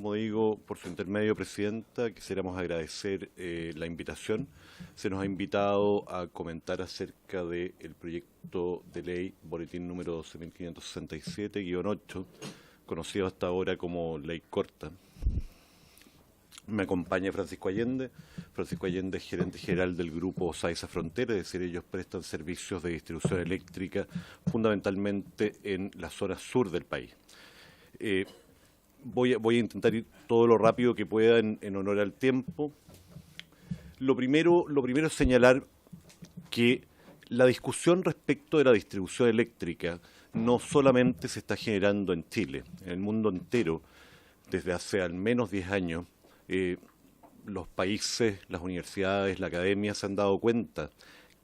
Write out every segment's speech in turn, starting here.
como digo, por su intermedio, Presidenta, quisiéramos agradecer la invitación. Se nos ha invitado a comentar acerca del proyecto de ley, boletín número 12.567-8, conocido hasta ahora como Ley Corta. Me acompaña Francisco Allende. Francisco Allende es gerente general del grupo Saesa Frontera, es decir, ellos prestan servicios de distribución eléctrica fundamentalmente en la zona sur del país. Voy a intentar ir todo lo rápido que pueda en honor al tiempo. Lo primero es señalar que la discusión respecto de la distribución eléctrica no solamente se está generando en Chile, en el mundo entero, desde hace al menos 10 años, los países, las universidades, la academia se han dado cuenta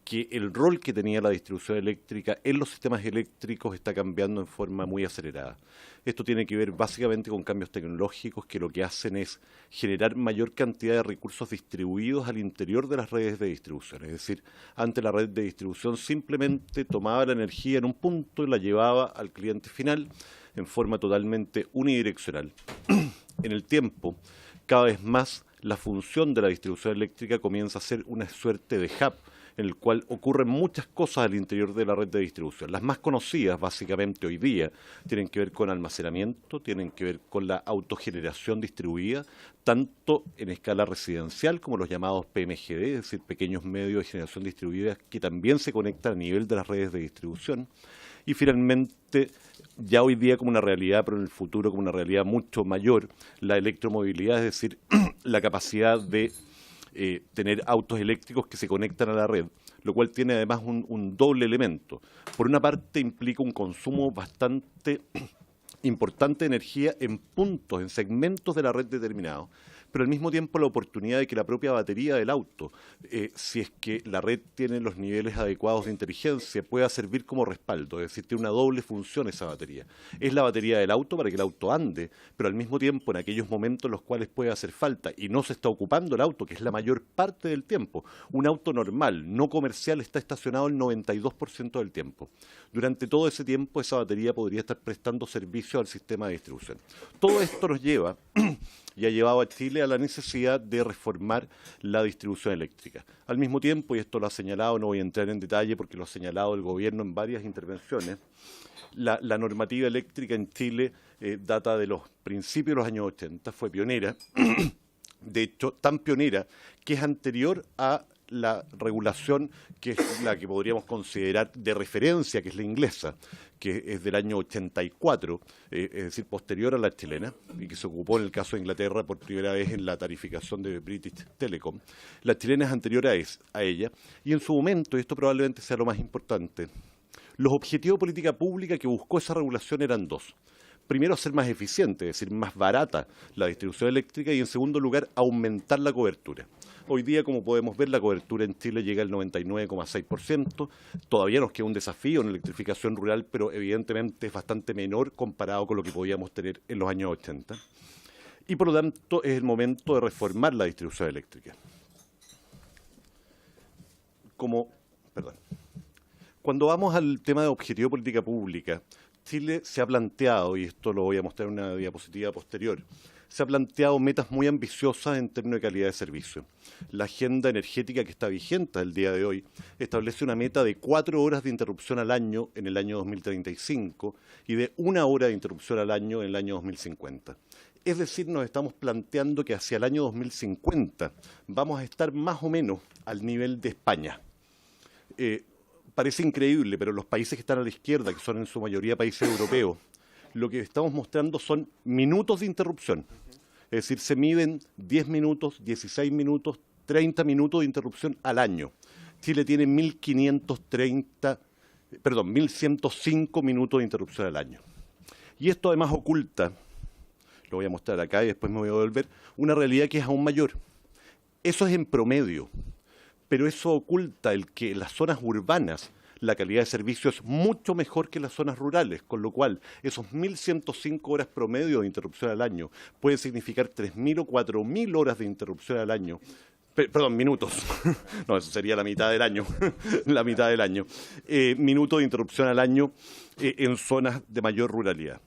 que el rol que tenía la distribución eléctrica en los sistemas eléctricos está cambiando en forma muy acelerada. Esto tiene que ver básicamente con cambios tecnológicos que lo que hacen es generar mayor cantidad de recursos distribuidos al interior de las redes de distribución. Es decir, antes la red de distribución simplemente tomaba la energía en un punto y la llevaba al cliente final en forma totalmente unidireccional. En el tiempo, cada vez más la función de la distribución eléctrica comienza a ser una suerte de hub en el cual ocurren muchas cosas al interior de la red de distribución. Las más conocidas, básicamente hoy día, tienen que ver con almacenamiento, tienen que ver con la autogeneración distribuida, tanto en escala residencial como los llamados PMGD, es decir, pequeños medios de generación distribuida que también se conectan a nivel de las redes de distribución. Y finalmente, ya hoy día como una realidad, pero en el futuro como una realidad mucho mayor, la electromovilidad, es decir, la capacidad de tener autos eléctricos que se conectan a la red, lo cual tiene además un doble elemento. Por una parte implica un consumo bastante importante de energía en puntos, en segmentos de la red determinados, pero al mismo tiempo la oportunidad de que la propia batería del auto, si es que la red tiene los niveles adecuados de inteligencia, pueda servir como respaldo, es decir, tiene una doble función esa batería. Es la batería del auto para que el auto ande, pero al mismo tiempo en aquellos momentos en los cuales puede hacer falta y no se está ocupando el auto, que es la mayor parte del tiempo. Un auto normal, no comercial, está estacionado el 92% del tiempo. Durante todo ese tiempo esa batería podría estar prestando servicio al sistema de distribución. Todo esto nos lleva y ha llevado a Chile a la necesidad de reformar la distribución eléctrica. Al mismo tiempo, y esto lo ha señalado, no voy a entrar en detalle porque lo ha señalado el gobierno en varias intervenciones, la normativa eléctrica en Chile data de los principios de los años 80, fue pionera, de hecho tan pionera que es anterior a la regulación que es la que podríamos considerar de referencia, que es la inglesa, que es del año 84, es decir, posterior a la chilena, y que se ocupó en el caso de Inglaterra por primera vez en la tarificación de British Telecom. La chilena es anterior a ella, y en su momento, y esto probablemente sea lo más importante, los objetivos de política pública que buscó esa regulación eran dos. Primero, hacer más eficiente, es decir, más barata la distribución eléctrica, y en segundo lugar, aumentar la cobertura. Hoy día, como podemos ver, la cobertura en Chile llega al 99,6%. Todavía nos queda un desafío en electrificación rural, pero evidentemente es bastante menor comparado con lo que podíamos tener en los años 80. Y por lo tanto, es el momento de reformar la distribución eléctrica. Cuando vamos al tema de objetivo de política pública, Chile se ha planteado, y esto lo voy a mostrar en una diapositiva posterior, se ha planteado metas muy ambiciosas en términos de calidad de servicio. La agenda energética que está vigente el día de hoy establece una meta de 4 horas de interrupción al año en el año 2035 y de 1 hora de interrupción al año en el año 2050. Es decir, nos estamos planteando que hacia el año 2050 vamos a estar más o menos al nivel de España. Parece increíble, pero los países que están a la izquierda, que son en su mayoría países europeos, lo que estamos mostrando son minutos de interrupción. Es decir, se miden 10 minutos, 16 minutos, 30 minutos de interrupción al año. Chile tiene 1.105 minutos de interrupción al año. Y esto además oculta, lo voy a mostrar acá y después me voy a volver, una realidad que es aún mayor. Eso es en promedio, pero eso oculta el que las zonas urbanas la calidad de servicio es mucho mejor que las zonas rurales, con lo cual esos 1.105 horas promedio de interrupción al año pueden significar 3.000 o 4.000 horas de interrupción al año. Perdón, minutos. No, eso sería la mitad del año. La mitad del año. Minutos de interrupción al año en zonas de mayor ruralidad.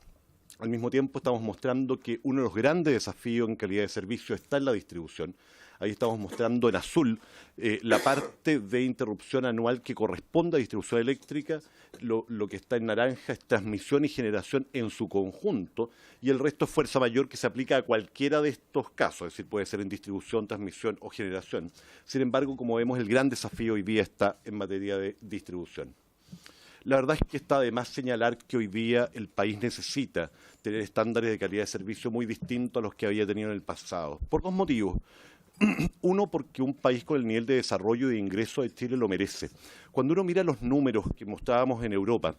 Al mismo tiempo estamos mostrando que uno de los grandes desafíos en calidad de servicio está en la distribución. Ahí estamos mostrando en azul la parte de interrupción anual que corresponde a distribución eléctrica, lo que está en naranja es transmisión y generación en su conjunto, y el resto es fuerza mayor que se aplica a cualquiera de estos casos, es decir, puede ser en distribución, transmisión o generación. Sin embargo, como vemos, el gran desafío hoy día está en materia de distribución. La verdad es que está de más señalar que hoy día el país necesita tener estándares de calidad de servicio muy distintos a los que había tenido en el pasado, por dos motivos. Uno, porque un país con el nivel de desarrollo y de ingreso de Chile lo merece. Cuando uno mira los números que mostrábamos en Europa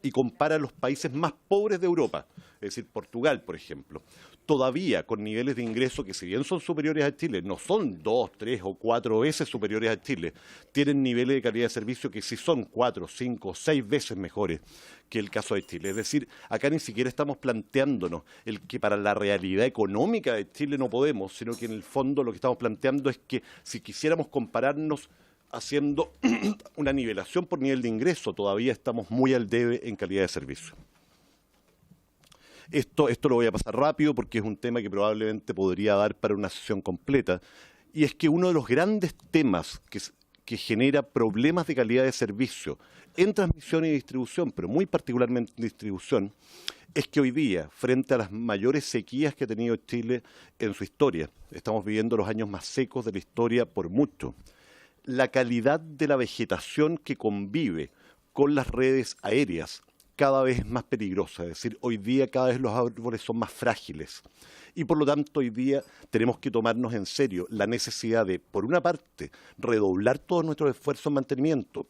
y compara los países más pobres de Europa, es decir, Portugal, por ejemplo, todavía con niveles de ingreso que si bien son superiores a Chile, no son 2, 3 o 4 veces superiores a Chile, tienen niveles de calidad de servicio que sí son 4, 5, 6 veces mejores que el caso de Chile. Es decir, acá ni siquiera estamos planteándonos el que para la realidad económica de Chile no podemos, sino que en el fondo lo que estamos planteando es que si quisiéramos compararnos haciendo una nivelación por nivel de ingreso, todavía estamos muy al debe en calidad de servicio. Esto lo voy a pasar rápido porque es un tema que probablemente podría dar para una sesión completa, y es que uno de los grandes temas que genera problemas de calidad de servicio en transmisión y distribución, pero muy particularmente en distribución, es que hoy día, frente a las mayores sequías que ha tenido Chile en su historia, estamos viviendo los años más secos de la historia por mucho, la calidad de la vegetación que convive con las redes aéreas cada vez es más peligrosa, es decir, hoy día cada vez los árboles son más frágiles y por lo tanto hoy día tenemos que tomarnos en serio la necesidad de, por una parte, redoblar todos nuestros esfuerzos en mantenimiento,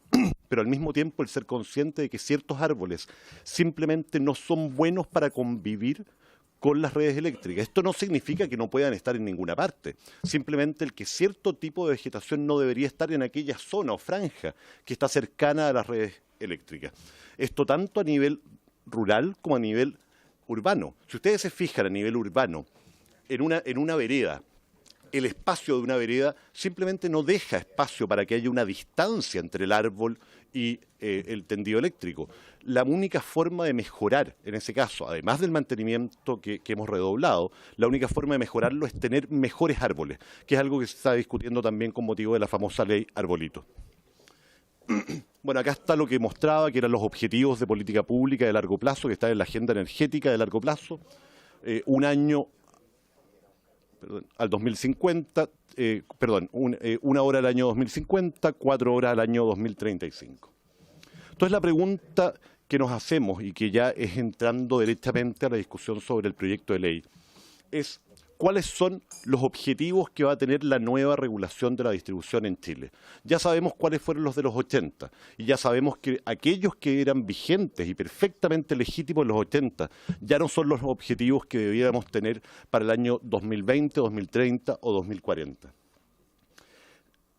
pero al mismo tiempo el ser consciente de que ciertos árboles simplemente no son buenos para convivir con las redes eléctricas. Esto no significa que no puedan estar en ninguna parte, simplemente el que cierto tipo de vegetación no debería estar en aquella zona o franja que está cercana a las redes eléctricas. Esto tanto a nivel rural como a nivel urbano. Si ustedes se fijan a nivel urbano, en una vereda, el espacio de una vereda simplemente no deja espacio para que haya una distancia entre el árbol y el tendido eléctrico. La única forma de mejorar, en ese caso, además del mantenimiento que hemos redoblado, la única forma de mejorarlo es tener mejores árboles, que es algo que se está discutiendo también con motivo de la famosa ley Arbolito. Bueno, acá está lo que mostraba, que eran los objetivos de política pública de largo plazo, que están en la agenda energética de largo plazo. Un año al 2050, una hora al año 2050, 4 horas al año 2035. Entonces la pregunta que nos hacemos y que ya es entrando directamente a la discusión sobre el proyecto de ley es cuáles son los objetivos que va a tener la nueva regulación de la distribución en Chile. Ya sabemos cuáles fueron los de los 80 y ya sabemos que aquellos que eran vigentes y perfectamente legítimos en los 80 ya no son los objetivos que debiéramos tener para el año 2020, 2030 o 2040.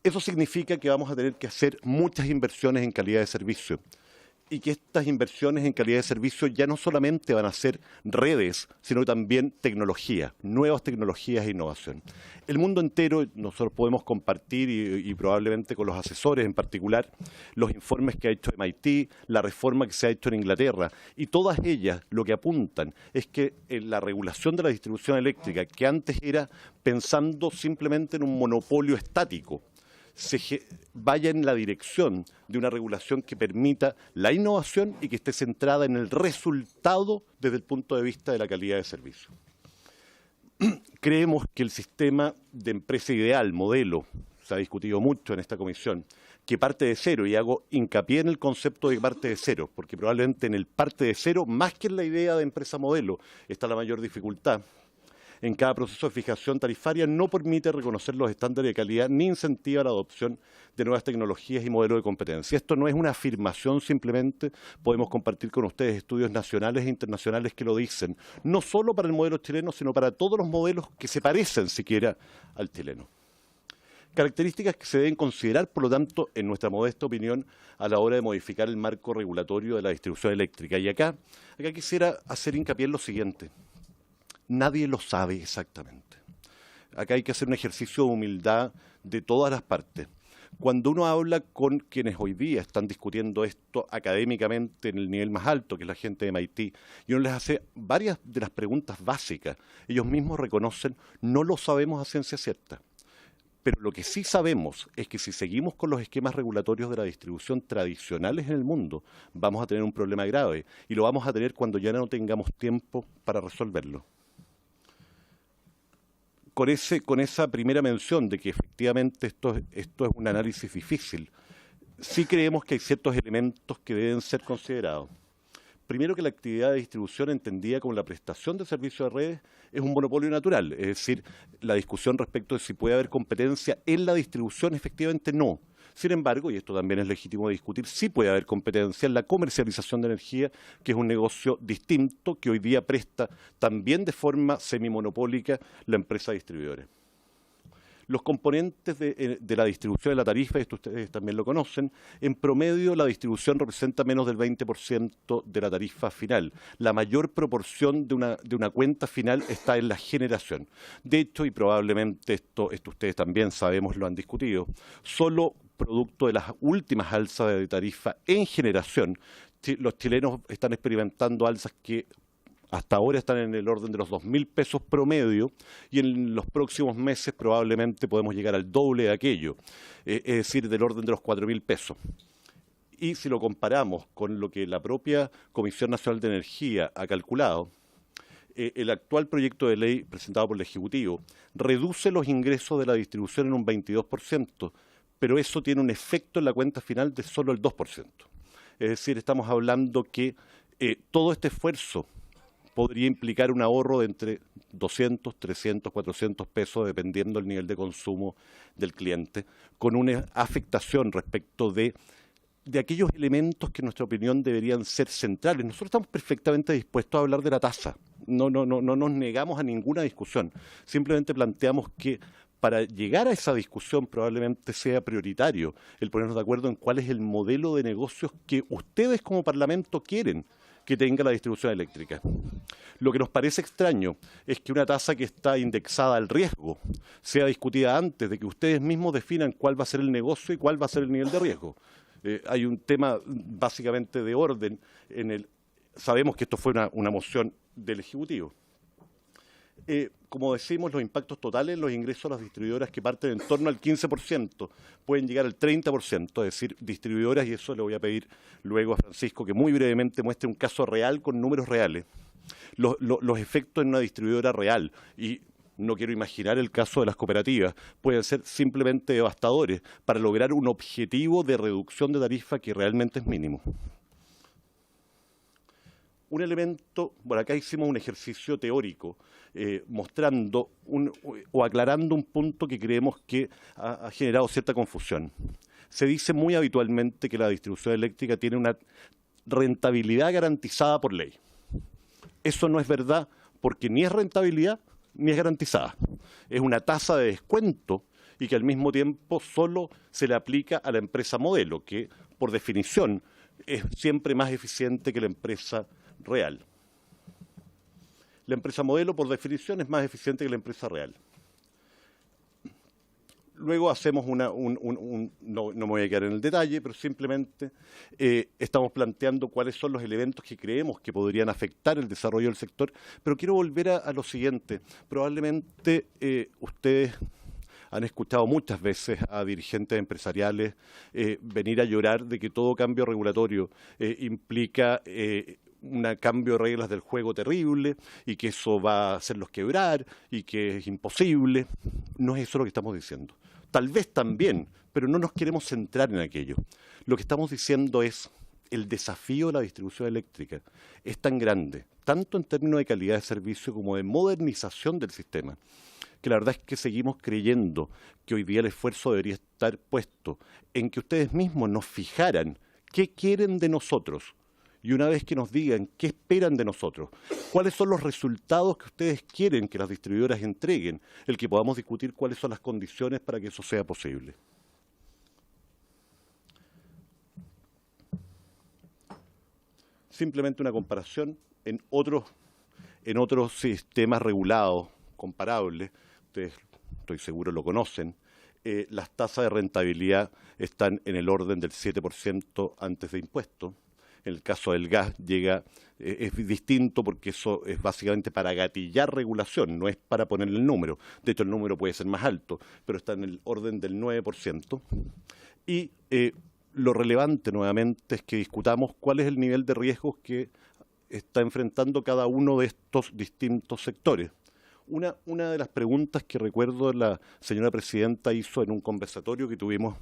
Eso significa que vamos a tener que hacer muchas inversiones en calidad de servicio y que estas inversiones en calidad de servicio ya no solamente van a ser redes, sino también tecnología, nuevas tecnologías e innovación. El mundo entero, nosotros podemos compartir y probablemente con los asesores en particular, los informes que ha hecho MIT, la reforma que se ha hecho en Inglaterra, y todas ellas lo que apuntan es que la regulación de la distribución eléctrica, que antes era pensando simplemente en un monopolio estático, vaya en la dirección de una regulación que permita la innovación y que esté centrada en el resultado desde el punto de vista de la calidad de servicio. Creemos que el sistema de empresa ideal, modelo, se ha discutido mucho en esta comisión, que parte de cero, y hago hincapié en el concepto de parte de cero, porque probablemente en el parte de cero, más que en la idea de empresa modelo, está la mayor dificultad. En cada proceso de fijación tarifaria no permite reconocer los estándares de calidad ni incentiva la adopción de nuevas tecnologías y modelos de competencia. Esto no es una afirmación simplemente, podemos compartir con ustedes estudios nacionales e internacionales que lo dicen, no solo para el modelo chileno, sino para todos los modelos que se parecen siquiera al chileno. Características que se deben considerar, por lo tanto, en nuestra modesta opinión, a la hora de modificar el marco regulatorio de la distribución eléctrica. Y acá quisiera hacer hincapié en lo siguiente. Nadie lo sabe exactamente. Acá hay que hacer un ejercicio de humildad de todas las partes. Cuando uno habla con quienes hoy día están discutiendo esto académicamente en el nivel más alto, que es la gente de MIT, y uno les hace varias de las preguntas básicas, ellos mismos reconocen, no lo sabemos a ciencia cierta. Pero lo que sí sabemos es que si seguimos con los esquemas regulatorios de la distribución tradicionales en el mundo, vamos a tener un problema grave y lo vamos a tener cuando ya no tengamos tiempo para resolverlo. Con esa primera mención de que efectivamente esto es un análisis difícil, sí creemos que hay ciertos elementos que deben ser considerados. Primero, que la actividad de distribución entendida como la prestación de servicios de redes es un monopolio natural, es decir, la discusión respecto de si puede haber competencia en la distribución, efectivamente no. Sin embargo, y esto también es legítimo de discutir, sí puede haber competencia en la comercialización de energía, que es un negocio distinto que hoy día presta también de forma semimonopólica la empresa distribuidora. Los componentes de la distribución de la tarifa, esto ustedes también lo conocen, en promedio la distribución representa menos del 20% de la tarifa final. La mayor proporción de una cuenta final está en la generación. De hecho, y probablemente esto ustedes también sabemos, lo han discutido, solo producto de las últimas alzas de tarifa en generación, los chilenos están experimentando alzas que hasta ahora están en el orden de los 2.000 pesos promedio y en los próximos meses probablemente podemos llegar al doble de aquello, es decir, del orden de los 4.000 pesos. Y si lo comparamos con lo que la propia Comisión Nacional de Energía ha calculado, el actual proyecto de ley presentado por el Ejecutivo reduce los ingresos de la distribución en un 22%, pero eso tiene un efecto en la cuenta final de solo el 2%. Es decir, estamos hablando que todo este esfuerzo podría implicar un ahorro de entre 200, 300, 400 pesos, dependiendo del nivel de consumo del cliente, con una afectación respecto de aquellos elementos que en nuestra opinión deberían ser centrales. Nosotros estamos perfectamente dispuestos a hablar de la tasa. No nos negamos a ninguna discusión. Simplemente planteamos que para llegar a esa discusión probablemente sea prioritario el ponernos de acuerdo en cuál es el modelo de negocios que ustedes como Parlamento quieren que tenga la distribución eléctrica. Lo que nos parece extraño es que una tasa que está indexada al riesgo sea discutida antes de que ustedes mismos definan cuál va a ser el negocio y cuál va a ser el nivel de riesgo. Hay un tema básicamente de orden sabemos que esto fue una moción del Ejecutivo. Como decimos, los impactos totales en los ingresos a las distribuidoras, que parten en torno al 15%, pueden llegar al 30%, es decir, distribuidoras, y eso le voy a pedir luego a Francisco que muy brevemente muestre un caso real con números reales. Los efectos en una distribuidora real, y no quiero imaginar el caso de las cooperativas, pueden ser simplemente devastadores para lograr un objetivo de reducción de tarifa que realmente es mínimo. Un elemento, bueno, acá hicimos un ejercicio teórico mostrando o aclarando un punto que creemos que ha generado cierta confusión. Se dice muy habitualmente que la distribución eléctrica tiene una rentabilidad garantizada por ley. Eso no es verdad, porque ni es rentabilidad ni es garantizada. Es una tasa de descuento y que al mismo tiempo solo se le aplica a la empresa modelo, que por definición es siempre más eficiente que la empresa real. La empresa modelo, por definición, es más eficiente que la empresa real. Luego hacemos no me voy a quedar en el detalle, pero simplemente estamos planteando cuáles son los elementos que creemos que podrían afectar el desarrollo del sector. Pero quiero volver a lo siguiente. Probablemente ustedes han escuchado muchas veces a dirigentes empresariales venir a llorar de que todo cambio regulatorio implica un cambio de reglas del juego terrible y que eso va a hacerlos quebrar y que es imposible. No es eso lo que estamos diciendo. Tal vez también, pero no nos queremos centrar en aquello. Lo que estamos diciendo es el desafío de la distribución eléctrica es tan grande, tanto en términos de calidad de servicio como de modernización del sistema, que la verdad es que seguimos creyendo que hoy día el esfuerzo debería estar puesto en que ustedes mismos nos fijaran qué quieren de nosotros. Y una vez que nos digan qué esperan de nosotros, cuáles son los resultados que ustedes quieren que las distribuidoras entreguen, el que podamos discutir cuáles son las condiciones para que eso sea posible. Simplemente una comparación en otros sistemas regulados comparables, ustedes estoy seguro lo conocen, las tasas de rentabilidad están en el orden del 7% antes de impuestos. En el caso del gas es distinto porque eso es básicamente para gatillar regulación, no es para ponerle el número. De hecho, el número puede ser más alto, pero está en el orden del 9%. Y lo relevante nuevamente es que discutamos cuál es el nivel de riesgos que está enfrentando cada uno de estos distintos sectores. Una de las preguntas que recuerdo la señora presidenta hizo en un conversatorio que tuvimos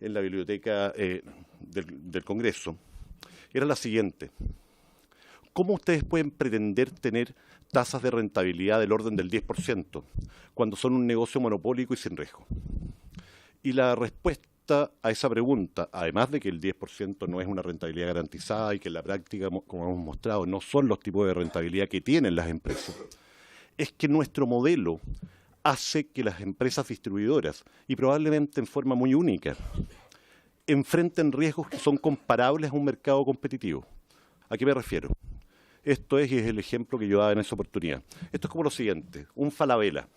en la biblioteca del Congreso era la siguiente: ¿cómo ustedes pueden pretender tener tasas de rentabilidad del orden del 10% cuando son un negocio monopólico y sin riesgo? Y la respuesta a esa pregunta, además de que el 10% no es una rentabilidad garantizada y que en la práctica, como hemos mostrado, no son los tipos de rentabilidad que tienen las empresas, es que nuestro modelo hace que las empresas distribuidoras, y probablemente en forma muy única, enfrenten riesgos que son comparables a un mercado competitivo. ¿A qué me refiero? Esto es el ejemplo que yo daba en esa oportunidad. Esto es como lo siguiente: un Falabella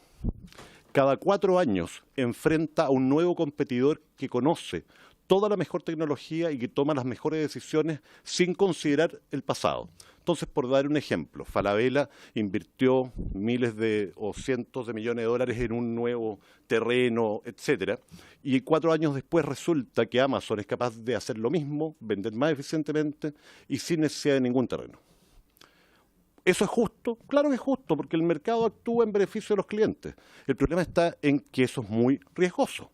cada 4 años enfrenta a un nuevo competidor que conoce toda la mejor tecnología y que toma las mejores decisiones sin considerar el pasado. Entonces, por dar un ejemplo, Falabella invirtió miles o cientos de millones de dólares en un nuevo terreno, etcétera, y 4 años después resulta que Amazon es capaz de hacer lo mismo, vender más eficientemente y sin necesidad de ningún terreno. ¿Eso es justo? Claro que es justo, porque el mercado actúa en beneficio de los clientes. El problema está en que eso es muy riesgoso.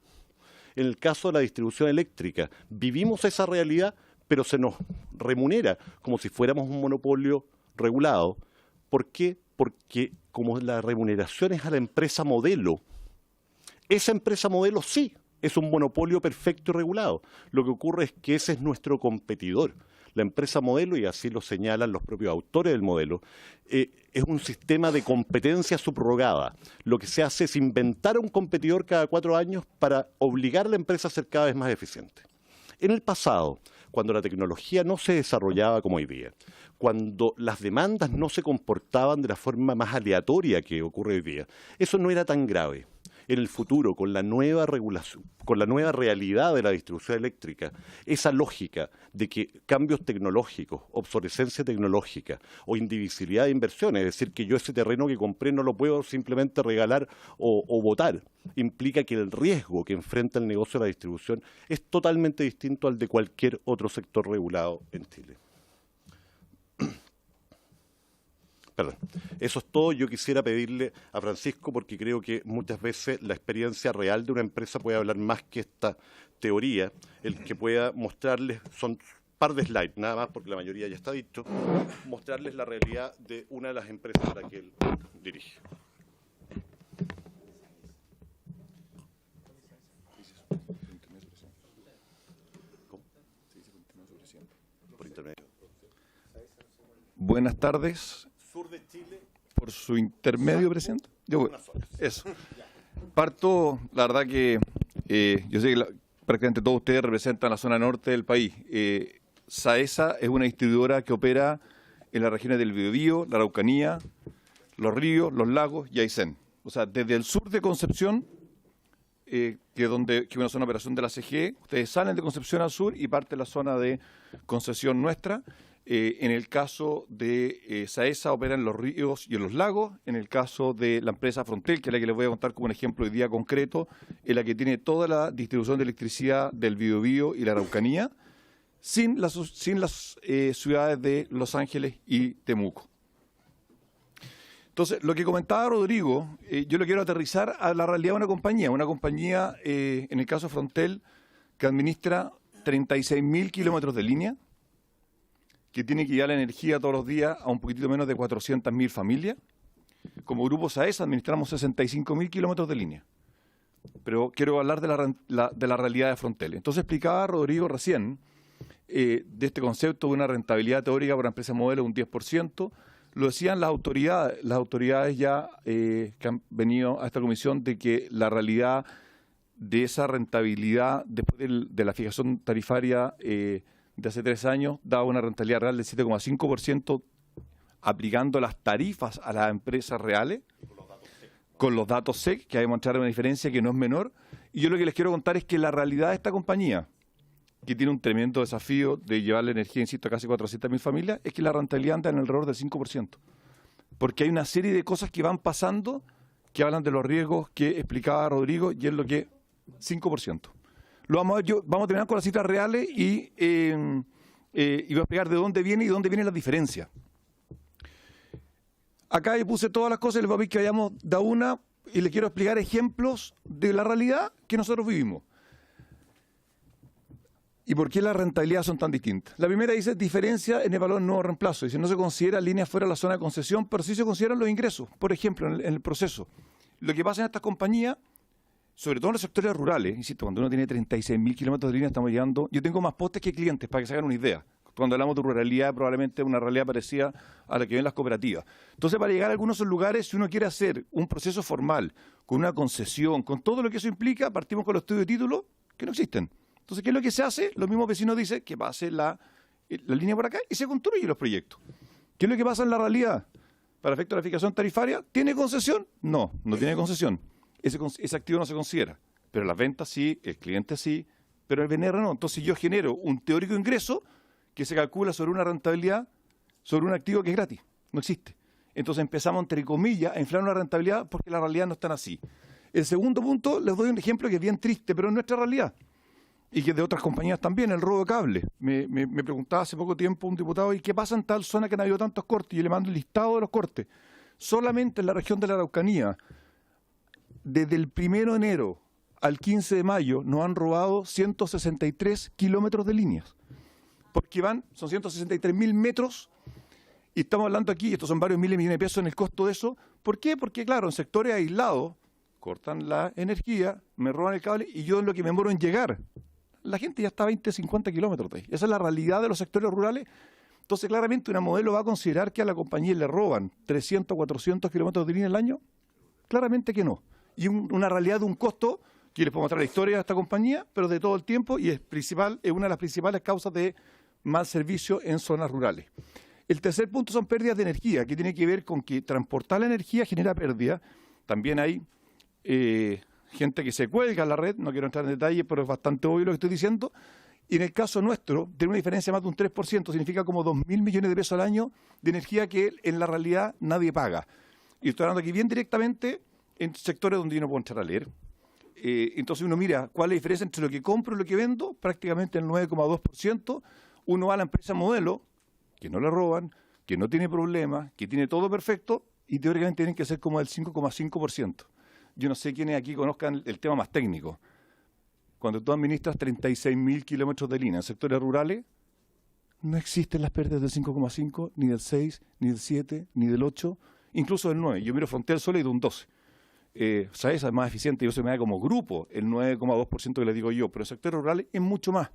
En el caso de la distribución eléctrica, vivimos esa realidad, pero se nos remunera como si fuéramos un monopolio regulado. ¿Por qué? Porque como la remuneración es a la empresa modelo, esa empresa modelo sí es un monopolio perfecto y regulado. Lo que ocurre es que ese es nuestro competidor. La empresa modelo, y así lo señalan los propios autores del modelo, es un sistema de competencia subrogada. Lo que se hace es inventar un competidor cada 4 años para obligar a la empresa a ser cada vez más eficiente. En el pasado, cuando la tecnología no se desarrollaba como hoy día, cuando las demandas no se comportaban de la forma más aleatoria que ocurre hoy día, eso no era tan grave. En el futuro, con la nueva regulación, con la nueva realidad de la distribución eléctrica, esa lógica de que cambios tecnológicos, obsolescencia tecnológica o indivisibilidad de inversiones, es decir, que yo ese terreno que compré no lo puedo simplemente regalar o botar, implica que el riesgo que enfrenta el negocio de la distribución es totalmente distinto al de cualquier otro sector regulado en Chile. Perdón. Eso es todo. Yo quisiera pedirle a Francisco, porque creo que muchas veces la experiencia real de una empresa puede hablar más que esta teoría, el que pueda mostrarles, son un par de slides, nada más, porque la mayoría ya está dicho, mostrarles la realidad de una de las empresas a la que él dirige. ¿Cómo? Por intermedio. Buenas tardes. Sur de Chile. Por su intermedio, presidente. Eso. Parto, la verdad que yo sé que prácticamente todos ustedes representan la zona norte del país. SAESA es una distribuidora que opera en las regiones del Biobío, la Araucanía, los ríos, los lagos y Aysén. O sea, desde el sur de Concepción, que es una zona de operación de la CGE, ustedes salen de Concepción al sur y parte de la zona de concesión nuestra. En el caso de SAESA opera en los ríos y en los lagos. En el caso de la empresa Frontel, que es la que les voy a contar como un ejemplo hoy día concreto, es la que tiene toda la distribución de electricidad del Biobío y la Araucanía, sin las ciudades de Los Ángeles y Temuco. Entonces, lo que comentaba Rodrigo, yo lo quiero aterrizar a la realidad de una compañía en el caso Frontel, que administra 36.000 kilómetros de línea, que tiene que llevar la energía todos los días a un poquitito menos de 400.000 familias. Como Grupo SAESA administramos 65.000 kilómetros de línea. Pero quiero hablar de la realidad de Frontel. Entonces explicaba Rodrigo recién de este concepto de una rentabilidad teórica para empresas modelo de un 10%. Lo decían las autoridades ya que han venido a esta comisión, de que la realidad de esa rentabilidad después de la fijación tarifaria de hace 3 años daba una rentabilidad real del 7,5% aplicando las tarifas a las empresas reales, con los datos SEC, que va a demostrar una diferencia que no es menor. Y yo lo que les quiero contar es que la realidad de esta compañía, que tiene un tremendo desafío de llevar la energía, insisto, a casi 400.000 familias, es que la rentabilidad anda en alrededor del 5%. Porque hay una serie de cosas que van pasando que hablan de los riesgos que explicaba Rodrigo, y es lo que 5%. Lo vamos a ver, vamos a terminar con las cifras reales y voy a explicar de dónde viene y dónde viene la diferencia. Acá yo puse todas las cosas y les voy a pedir que vayamos de una y les quiero explicar ejemplos de la realidad que nosotros vivimos. ¿Y por qué las rentabilidades son tan distintas? La primera dice diferencia en el valor nuevo reemplazo. Dice no se considera líneas fuera de la zona de concesión, pero sí se consideran los ingresos, por ejemplo, en el proceso. Lo que pasa en estas compañías, sobre todo en los sectores rurales, insisto, cuando uno tiene 36.000 kilómetros de línea, estamos llegando, yo tengo más postes que clientes, para que se hagan una idea. Cuando hablamos de ruralidad, probablemente una realidad parecida a la que ven las cooperativas. Entonces, para llegar a algunos de esos lugares, si uno quiere hacer un proceso formal, con una concesión, con todo lo que eso implica, partimos con los estudios de título, que no existen. Entonces, ¿qué es lo que se hace? Los mismos vecinos dicen que pase la línea por acá y se construyen los proyectos. ¿Qué es lo que pasa en la realidad? Para efecto de la fijación tarifaria, ¿tiene concesión? No, no tiene concesión. Ese activo no se considera. Pero las ventas sí, el cliente sí, pero el BNR no. Entonces yo genero un teórico ingreso que se calcula sobre una rentabilidad, sobre un activo que es gratis, no existe. Entonces empezamos, entre comillas, a inflar una rentabilidad porque la realidad no es tan así. El segundo punto, les doy un ejemplo que es bien triste, pero es nuestra realidad. Y que de otras compañías también, el robo de cable. Me preguntaba hace poco tiempo un diputado, ¿y qué pasa en tal zona que han habido tantos cortes? Y yo le mando el listado de los cortes. Solamente en la región de la Araucanía, desde el 1 de enero al 15 de mayo, nos han robado 163 kilómetros de líneas. Porque son 163.000 metros, y estamos hablando aquí, estos son varios miles de millones de pesos en el costo de eso. ¿Por qué? Porque, claro, en sectores aislados, cortan la energía, me roban el cable, y yo en lo que me demoro en llegar, la gente ya está a 20, 50 kilómetros de ahí. Esa es la realidad de los sectores rurales. Entonces, claramente, una modelo va a considerar que a la compañía le roban 300, 400 kilómetros de línea al año. Claramente que no. Y una realidad de un costo, que les puedo mostrar la historia de esta compañía, pero de todo el tiempo, y es una de las principales causas de mal servicio en zonas rurales. El tercer punto son pérdidas de energía, que tiene que ver con que transportar la energía genera pérdida. También hay gente que se cuelga a la red, no quiero entrar en detalle, pero es bastante obvio lo que estoy diciendo. Y en el caso nuestro, tiene una diferencia de más de un 3%, significa como 2.000 millones de pesos al año de energía que en la realidad nadie paga. Y estoy hablando aquí bien directamente en sectores donde yo no puedo entrar a leer. Entonces uno mira cuál es la diferencia entre lo que compro y lo que vendo, prácticamente el 9,2%. Uno va a la empresa modelo, que no le roban, que no tiene problemas, que tiene todo perfecto, y teóricamente tienen que ser como el 5,5%. Yo no sé quiénes aquí conozcan el tema más técnico. Cuando tú administras 36.000 kilómetros de línea en sectores rurales, no existen las pérdidas del 5,5, ni del 6, ni del 7, ni del 8, incluso del 9. Yo miro Frontel Sol y de un 12. SAESA es más eficiente, yo se me da como grupo el 9,2% que le digo yo, pero en sectores rurales es mucho más.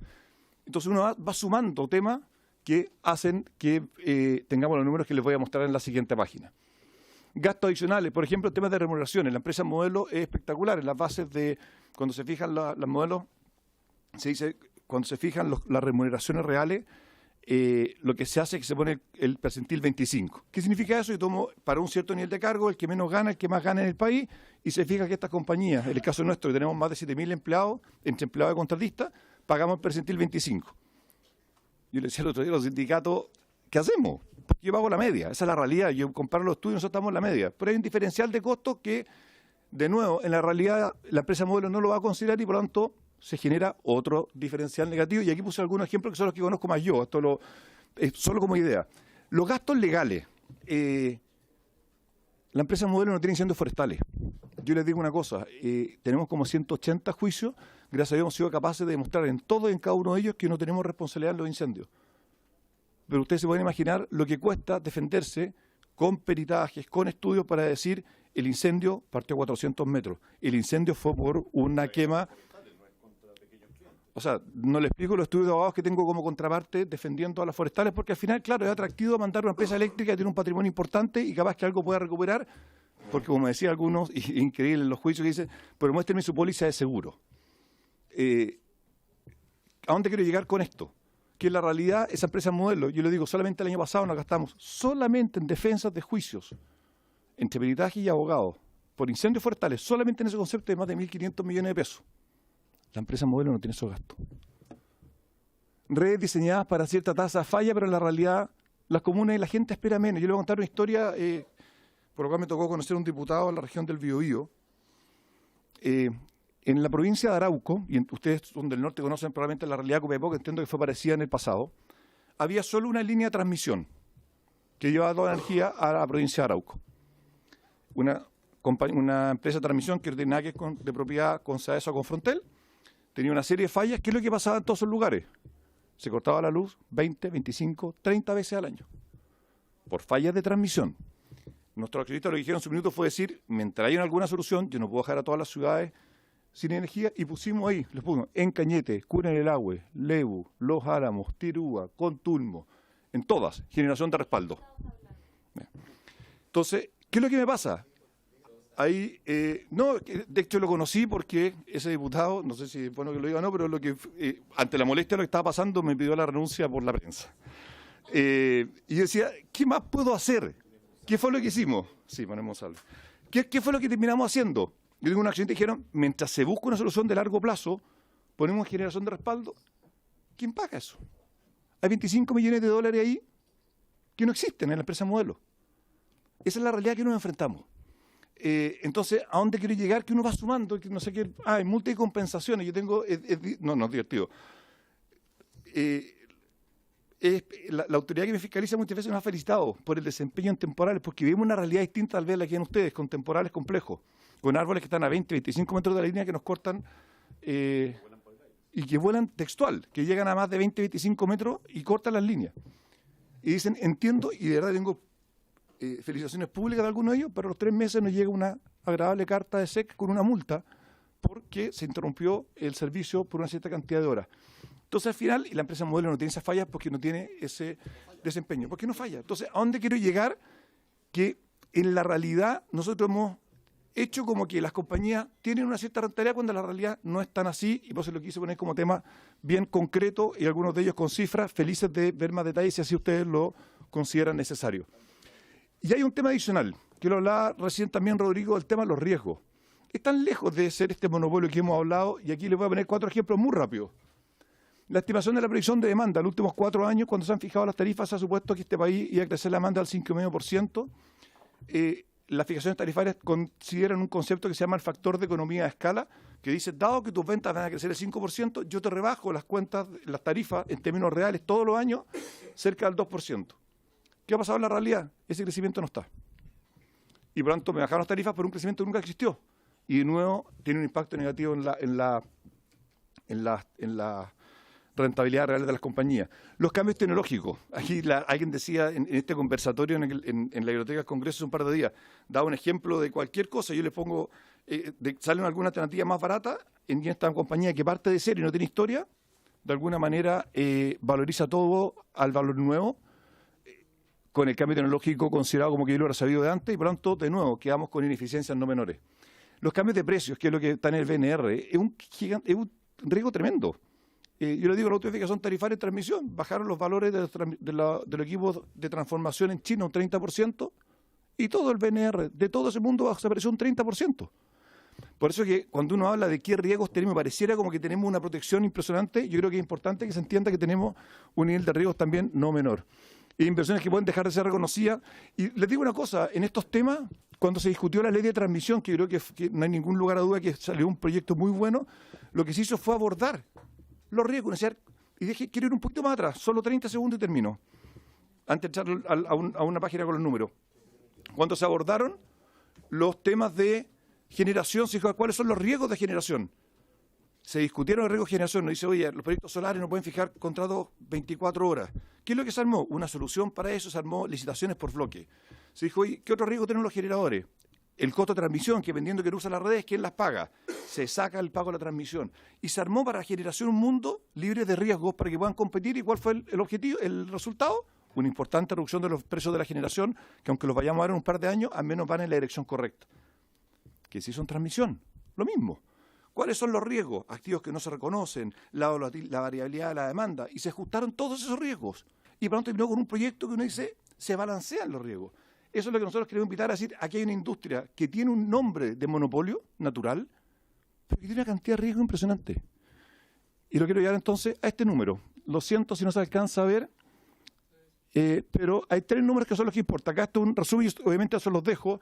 Entonces uno va sumando temas que hacen que tengamos los números que les voy a mostrar en la siguiente página. Gastos adicionales, por ejemplo, temas de remuneraciones. La empresa modelo es espectacular. En las bases de, cuando se fijan los modelos, se dice, cuando se fijan las remuneraciones reales, lo que se hace es que se pone el percentil 25. ¿Qué significa eso? Yo tomo para un cierto nivel de cargo el que menos gana, el que más gana en el país, y se fija que estas compañías, en el caso nuestro, que tenemos más de 7.000 empleados, entre empleados y contratistas, pagamos el percentil 25. Yo le decía el otro día a los sindicatos, ¿qué hacemos? Porque yo pago la media, esa es la realidad. Yo comparo los estudios, nosotros estamos en la media. Pero hay un diferencial de costos que, de nuevo, en la realidad la empresa modelo no lo va a considerar y por lo tanto se genera otro diferencial negativo. Y aquí puse algunos ejemplos que son los que conozco más yo. Esto es solo como idea. Los gastos legales. La empresa modelo no tiene incendios forestales. Yo les digo una cosa, tenemos como 180 juicios, gracias a Dios hemos sido capaces de demostrar en todo y en cada uno de ellos que no tenemos responsabilidad en los incendios. Pero ustedes se pueden imaginar lo que cuesta defenderse con peritajes, con estudios para decir el incendio partió a 400 metros, el incendio fue por una quema. O sea, no le explico los estudios de abogados que tengo como contraparte defendiendo a las forestales, porque al final, claro, es atractivo mandar a una empresa eléctrica que tiene un patrimonio importante y capaz que algo pueda recuperar, porque como decían algunos, increíble en los juicios que dicen, pero muéstrenme su póliza de seguro. ¿A dónde quiero llegar con esto? Que en la realidad esa empresa modelo, yo le digo, solamente el año pasado nos gastamos solamente en defensas de juicios, entre peritaje y abogados, por incendios forestales, solamente en ese concepto, de más de 1.500 millones de pesos. La empresa modelo no tiene esos gastos. Redes diseñadas para cierta tasa falla, pero en la realidad las comunas y la gente espera menos. Yo le voy a contar una historia, por lo cual me tocó conocer a un diputado en la región del Biobío. En la provincia de Arauco, y ustedes son del norte conocen probablemente la realidad de Copiapó, que entiendo que fue parecida en el pasado, había solo una línea de transmisión que llevaba toda la energía a la provincia de Arauco. Una empresa de transmisión que no tiene nada que ver de propiedad con Saesa o con Frontel, tenía una serie de fallas. ¿Qué es lo que pasaba en todos esos lugares? Se cortaba la luz 20, 25, 30 veces al año, por fallas de transmisión. Nuestros activistas lo que dijeron en su minuto fue decir, mientras haya alguna solución, yo no puedo dejar a todas las ciudades sin energía, y pusimos ahí, les pusimos en Cañete, Cuna del Elagüe, Lebu, Los Álamos, Tirúa, Contulmo, en todas, generación de respaldo. Entonces, ¿qué es lo que me pasa? Ahí, no, de hecho lo conocí porque ese diputado, no sé si es bueno que lo diga o no, pero lo que ante la molestia de lo que estaba pasando me pidió la renuncia por la prensa. Y yo decía, ¿qué más puedo hacer? ¿Qué fue lo que hicimos? Sí, ponemos algo. ¿Qué fue lo que terminamos haciendo? Yo tengo un accidente y dijeron, mientras se busca una solución de largo plazo, ponemos generación de respaldo. ¿Quién paga eso? Hay 25 millones de dólares ahí que no existen en la empresa modelo. Esa es la realidad que nos enfrentamos. Entonces, ¿a dónde quiero llegar? Que uno va sumando, que no sé qué, hay multicompensaciones. Yo tengo, no es divertido. La autoridad que me fiscaliza muchas veces nos ha felicitado por el desempeño en temporales, porque vivimos una realidad distinta tal vez a la que tienen ustedes, con temporales complejos, con árboles que están a 20, 25 metros de la línea que nos cortan y que vuelan textual, que llegan a más de 20, 25 metros y cortan las líneas. Y dicen, entiendo, y de verdad tengo felicitaciones públicas de algunos de ellos, pero a los 3 meses nos llega una agradable carta de SEC con una multa porque se interrumpió el servicio por una cierta cantidad de horas. Entonces, al final, y la empresa modelo no tiene esas fallas porque no tiene ese desempeño. ¿Por qué no falla? Entonces, ¿a dónde quiero llegar? Que en la realidad nosotros hemos hecho como que las compañías tienen una cierta rentabilidad cuando la realidad no es tan así, y por eso lo quise poner como tema bien concreto y algunos de ellos con cifras, felices de ver más detalles si así ustedes lo consideran necesario. Y hay un tema adicional, que lo hablaba recién también Rodrigo, el tema de los riesgos. Están lejos de ser este monopolio que hemos hablado, y aquí les voy a poner 4 ejemplos muy rápidos. La estimación de la predicción de demanda, los últimos 4 años, cuando se han fijado las tarifas, se ha supuesto que este país iba a crecer la demanda al 5,5%. Las fijaciones tarifarias consideran un concepto que se llama el factor de economía de escala, que dice, dado que tus ventas van a crecer el 5%, yo te rebajo las cuentas, las tarifas en términos reales todos los años cerca del 2%. ¿Qué ha pasado en la realidad? Ese crecimiento no está. Y por lo tanto me bajaron las tarifas por un crecimiento que nunca existió. Y de nuevo tiene un impacto negativo en la rentabilidad real de las compañías. Los cambios tecnológicos. Aquí alguien decía en este conversatorio en la Biblioteca del Congreso hace un par de días, daba un ejemplo de cualquier cosa. Yo les pongo, sale alguna alternativa más barata en esta compañía que parte de cero y no tiene historia, de alguna manera valoriza todo al valor nuevo, con el cambio tecnológico considerado como que yo lo hubiera sabido de antes, y pronto, de nuevo, quedamos con ineficiencias no menores. Los cambios de precios, que es lo que está en el BNR, es un riesgo tremendo. Yo le digo, la autofijación tarifaria de transmisión, bajaron los valores de los equipos de transformación en China un 30%, y todo el BNR, de todo ese mundo, desapareció un 30%. Por eso que cuando uno habla de qué riesgos tenemos, pareciera como que tenemos una protección impresionante. Yo creo que es importante que se entienda que tenemos un nivel de riesgos también no menor. Inversiones que pueden dejar de ser reconocidas. Y les digo una cosa, en estos temas, cuando se discutió la ley de transmisión, que yo creo que no hay ningún lugar a duda que salió un proyecto muy bueno, lo que se hizo fue abordar los riesgos. Y quiero ir un poquito más atrás, solo 30 segundos y termino, antes de echar a una página con los números. Cuando se abordaron los temas de generación, se dijo, ¿cuáles son los riesgos de generación? Se discutieron los riesgos de generación, nos dice, oye, los proyectos solares no pueden fijar contratos 24 horas. ¿Qué es lo que se armó? Una solución para eso, se armó licitaciones por bloque. Se dijo, oye, ¿qué otro riesgo tienen los generadores? El costo de transmisión, que dependiendo de que usa las redes, ¿quién las paga? Se saca el pago de la transmisión. Y se armó para generación un mundo libre de riesgos para que puedan competir. ¿Y cuál fue el objetivo, el resultado? Una importante reducción de los precios de la generación, que aunque los vayamos a ver en un par de años, al menos van en la dirección correcta. Que si son transmisión, lo mismo. ¿Cuáles son los riesgos? Activos que no se reconocen, la variabilidad de la demanda. Y se ajustaron todos esos riesgos. Y pronto terminó con un proyecto que uno dice, se balancean los riesgos. Eso es lo que nosotros queremos invitar a decir. Aquí hay una industria que tiene un nombre de monopolio natural, pero que tiene una cantidad de riesgo impresionante. Y lo quiero llevar entonces a este número. Lo siento si no se alcanza a ver, pero hay 3 números que son los que importan. Acá esto es un resumen, y obviamente eso los dejo.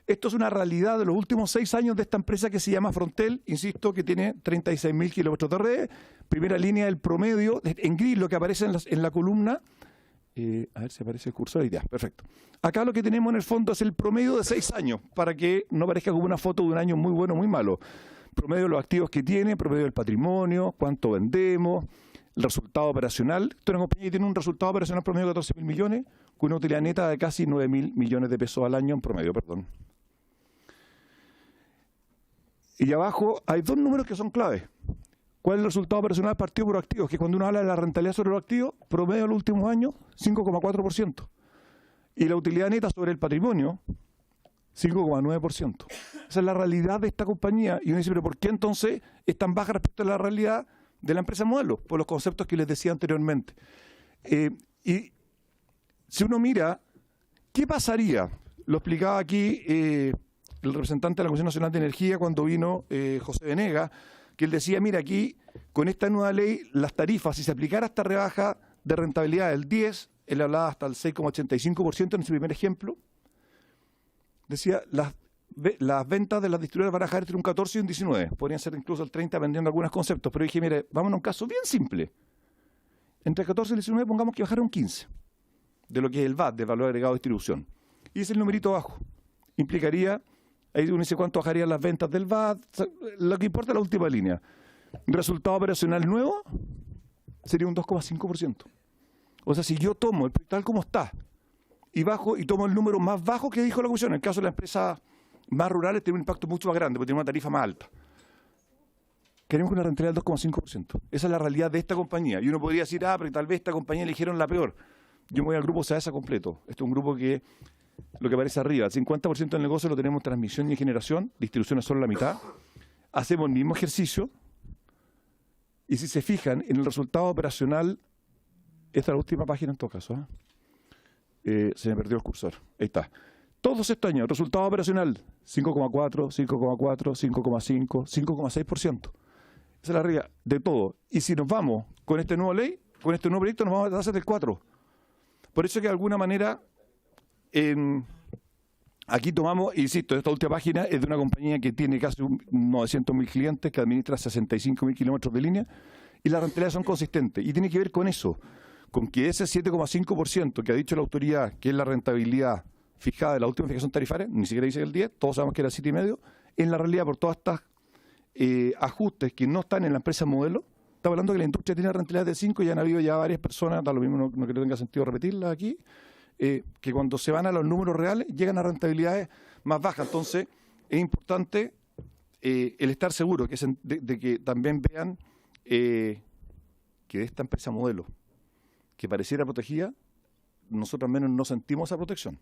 Esto es una realidad de los últimos 6 años de esta empresa que se llama Frontel, insisto, que tiene 36.000 kilómetros de red. Primera línea del promedio, en gris lo que aparece en la columna. A ver si aparece el cursor ahí, ya, perfecto. Acá lo que tenemos en el fondo es el promedio de 6 años, para que no parezca como una foto de un año muy bueno o muy malo. Promedio de los activos que tiene, promedio del patrimonio, cuánto vendemos, el resultado operacional. Esta es una compañía que tiene un resultado operacional promedio de 14.000 millones, con una utilidad neta de casi 9.000 millones de pesos al año en promedio, perdón. Y abajo hay 2 números que son claves. ¿Cuál es el resultado operacional partido por activos? Que cuando uno habla de la rentabilidad sobre los activos, promedio en los últimos años, 5,4%. Y la utilidad neta sobre el patrimonio, 5,9%. Esa es la realidad de esta compañía. Y uno dice, pero ¿por qué entonces es tan baja respecto a la realidad de la empresa modelo? Por los conceptos que les decía anteriormente. Y si uno mira, ¿qué pasaría? Lo explicaba aquí el representante de la Comisión Nacional de Energía cuando vino José Venegas, que él decía, mira, aquí con esta nueva ley, las tarifas, si se aplicara esta rebaja de rentabilidad del 10, él hablaba hasta el 6,85% en ese primer ejemplo, decía, las ventas de las distribuidoras van a bajar entre un 14 y un 19, podrían ser incluso el 30 vendiendo algunos conceptos, pero dije, mire, vamos a un caso bien simple. Entre el 14 y el 19 pongamos que bajara un 15, de lo que es el VAT, de valor agregado de distribución. Y ese es el numerito abajo. Implicaría, ahí uno dice cuánto bajarían las ventas del VAT, lo que importa es la última línea. Resultado operacional nuevo sería un 2,5%. O sea, si yo tomo el tal como está y bajo y tomo el número más bajo que dijo la Comisión, en el caso de las empresas más rurales tiene un impacto mucho más grande porque tiene una tarifa más alta. Queremos una rentabilidad del 2,5%. Esa es la realidad de esta compañía. Y uno podría decir, pero tal vez esta compañía eligieron la peor. Yo me voy al grupo SAESA completo. Este es un grupo que, lo que aparece arriba, el 50% del negocio lo tenemos en transmisión y en generación, distribución es solo la mitad. Hacemos el mismo ejercicio y si se fijan en el resultado operacional, esta es la última página en todo caso. Se me perdió el cursor. Ahí está. Todos estos años, resultado operacional, 5,4, 5,4, 5,5, 5,6%. Esa es la regla de todo. Y si nos vamos con esta nueva ley, con este nuevo proyecto, nos vamos a tasas del 4. Por eso que de alguna manera, aquí tomamos, insisto, esta última página es de una compañía que tiene casi 900.000 clientes, que administra 65.000 kilómetros de línea, y las rentabilidades son consistentes. Y tiene que ver con eso, con que ese 7,5% que ha dicho la autoridad, que es la rentabilidad fijada de la última fijación tarifaria, ni siquiera dice el 10, todos sabemos que era el 7,5, en la realidad por todas estas ajustes que no están en la empresa modelo, está hablando que la industria tiene rentabilidad de 5 y han habido ya varias personas, da lo mismo, no creo que tenga sentido repetirla aquí, que cuando se van a los números reales llegan a rentabilidades más bajas. Entonces es importante el estar seguro de que también vean que de esta empresa modelo, que pareciera protegida, nosotros al menos no sentimos esa protección.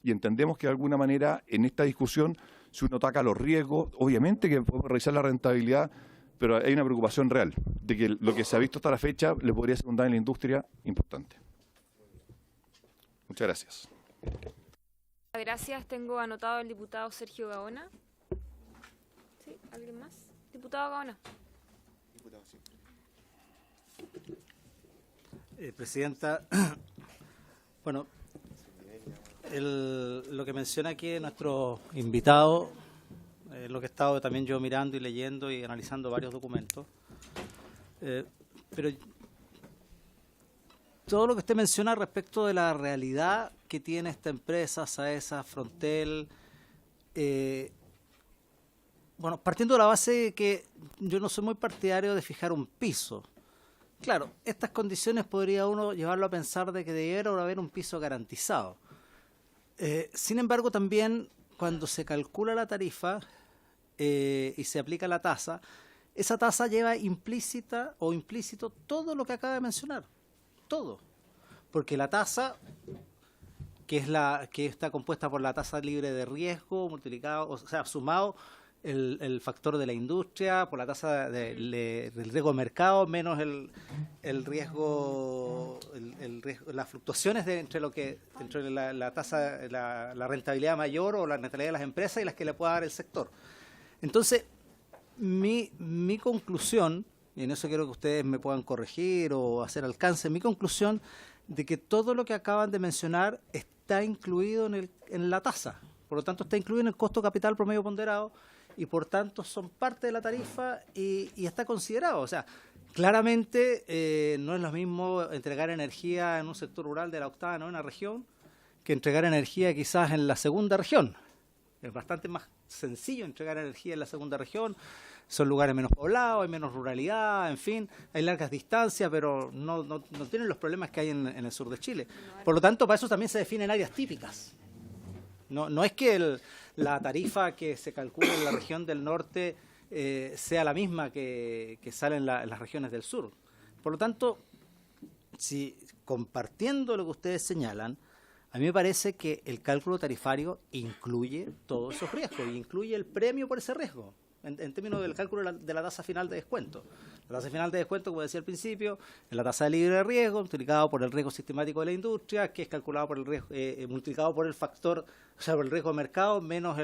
Y entendemos que de alguna manera en esta discusión, si uno ataca los riesgos, obviamente que podemos revisar la rentabilidad, pero hay una preocupación real de que lo que se ha visto hasta la fecha le podría ser un daño en la industria importante. Muchas gracias. Gracias. Tengo anotado el diputado Sergio Gaona. ¿Sí? ¿Alguien más? Diputado Gaona. Presidenta, bueno, lo que menciona aquí nuestro invitado, lo que he estado también yo mirando y leyendo y analizando varios documentos, pero todo lo que usted menciona respecto de la realidad que tiene esta empresa, SAESA, Frontel, bueno, partiendo de la base de que yo no soy muy partidario de fijar un piso. Claro, estas condiciones podría uno llevarlo a pensar de que debiera haber un piso garantizado. Sin embargo, también cuando se calcula la tarifa y se aplica la tasa, esa tasa lleva implícita o implícito todo lo que acaba de mencionar. Todo. Porque la tasa, que está compuesta por la tasa libre de riesgo multiplicado, o sea, sumado el factor de la industria, por la tasa del riesgo de mercado, menos el riesgo, las fluctuaciones entre la tasa, la rentabilidad mayor o la rentabilidad de las empresas y las que le pueda dar el sector. Entonces, mi conclusión, y en eso quiero que ustedes me puedan corregir o hacer alcance, mi conclusión de que todo lo que acaban de mencionar está incluido en la tasa. Por lo tanto, está incluido en el costo capital promedio ponderado y por tanto son parte de la tarifa y está considerado. O sea, claramente no es lo mismo entregar energía en un sector rural de la octava, novena región que entregar energía quizás en la segunda región. Es bastante más sencillo entregar energía en la segunda región. Son lugares menos poblados, hay menos ruralidad, en fin, hay largas distancias, pero no tienen los problemas que hay en el sur de Chile. Por lo tanto, para eso también se definen áreas típicas. No es que la tarifa que se calcula en la región del norte sea la misma que sale en las regiones del sur. Por lo tanto, si compartiendo lo que ustedes señalan, a mí me parece que el cálculo tarifario incluye todos esos riesgos y incluye el premio por ese riesgo. En términos del cálculo de la tasa final de descuento. La tasa final de descuento, como decía al principio, es la tasa de libre de riesgo multiplicado por el riesgo sistemático de la industria, que es calculado por el riesgo, multiplicado por el factor, o sea, por el riesgo de mercado menos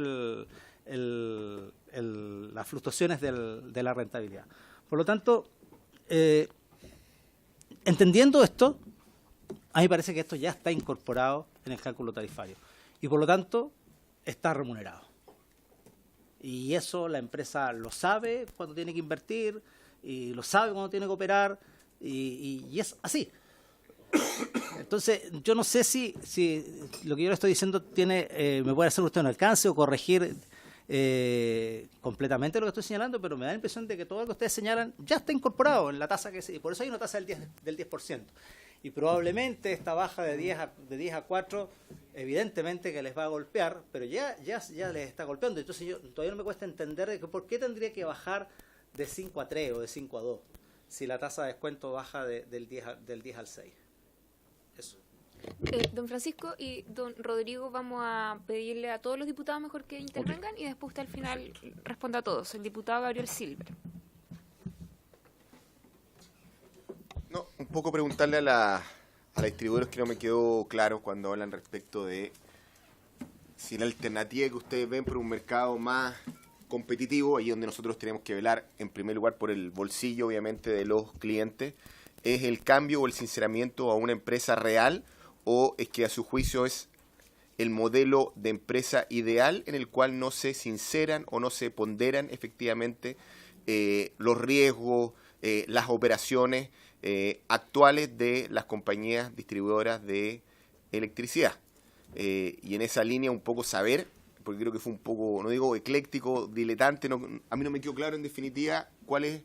las fluctuaciones de la rentabilidad. Por lo tanto, entendiendo esto, a mí me parece que esto ya está incorporado en el cálculo tarifario y por lo tanto está remunerado. Y eso la empresa lo sabe cuando tiene que invertir, y lo sabe cuando tiene que operar, y es así. Entonces, yo no sé si lo que yo le estoy diciendo me puede hacer usted un alcance o corregir completamente lo que estoy señalando, pero me da la impresión de que todo lo que ustedes señalan ya está incorporado en la tasa por eso hay una tasa del 10%. Y probablemente esta baja de 10 a 4, evidentemente que les va a golpear, pero ya les está golpeando. Entonces todavía no me cuesta entender de que por qué tendría que bajar de 5 a 3 o de 5 a 2 si la tasa de descuento baja del 10 al 6. Eso. Don Francisco y don Rodrigo, vamos a pedirle a todos los diputados mejor que intervengan y después usted al final responda a todos. El diputado Gabriel Silver. No, un poco preguntarle a la distribuidora que no me quedó claro cuando hablan respecto de si la alternativa que ustedes ven por un mercado más competitivo, ahí donde nosotros tenemos que velar en primer lugar por el bolsillo obviamente de los clientes, es el cambio o el sinceramiento a una empresa real o es que a su juicio es el modelo de empresa ideal en el cual no se sinceran o no se ponderan efectivamente los riesgos, las operaciones actuales de las compañías distribuidoras de electricidad. Y en esa línea un poco saber, porque creo que fue un poco, no digo ecléctico, diletante, a mí no me quedó claro en definitiva cuál es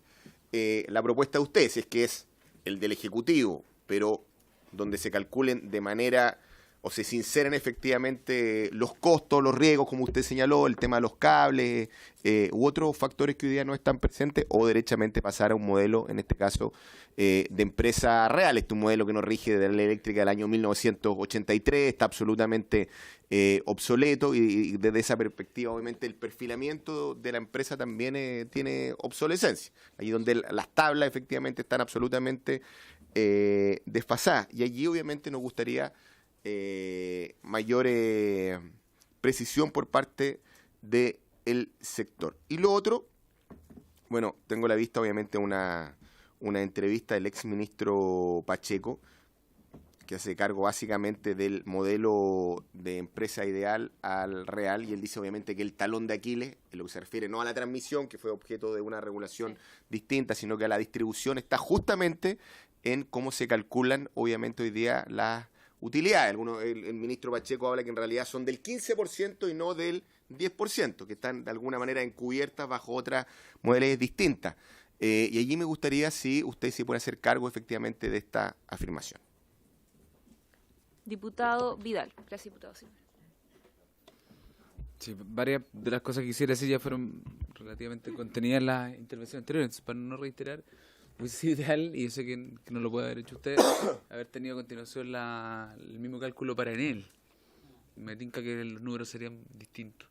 la propuesta de ustedes, si es que es el del Ejecutivo, pero donde se calculen de manera o se sinceren efectivamente los costos, los riesgos, como usted señaló, el tema de los cables u otros factores que hoy día no están presentes, o derechamente pasar a un modelo, en este caso, de empresa real. Este es un modelo que nos rige desde la ley eléctrica del año 1983, está absolutamente obsoleto y desde esa perspectiva, obviamente, el perfilamiento de la empresa también tiene obsolescencia. Allí donde las tablas efectivamente están absolutamente desfasadas. Y allí, obviamente, nos gustaría mayor precisión por parte del sector. Y lo otro, bueno, tengo a la vista obviamente una entrevista del exministro Pacheco, que hace cargo básicamente del modelo de empresa ideal al real, y él dice obviamente que el talón de Aquiles, en lo que se refiere no a la transmisión, que fue objeto de una regulación distinta, sino que a la distribución, está justamente en cómo se calculan obviamente hoy día las utilidades. El ministro Pacheco habla que en realidad son del 15% y no del 10%, que están de alguna manera encubiertas bajo otras modalidades distintas. Y allí me gustaría si usted se puede hacer cargo efectivamente de esta afirmación. Diputado Vidal. Gracias, diputado Silver. Sí, varias de las cosas que quisiera decir ya fueron relativamente contenidas en la intervención anterior, entonces para no reiterar, hubiese sido ideal, y yo sé que no lo puede haber hecho usted, haber tenido a continuación el mismo cálculo para Enel. Me tinca que los números serían distintos.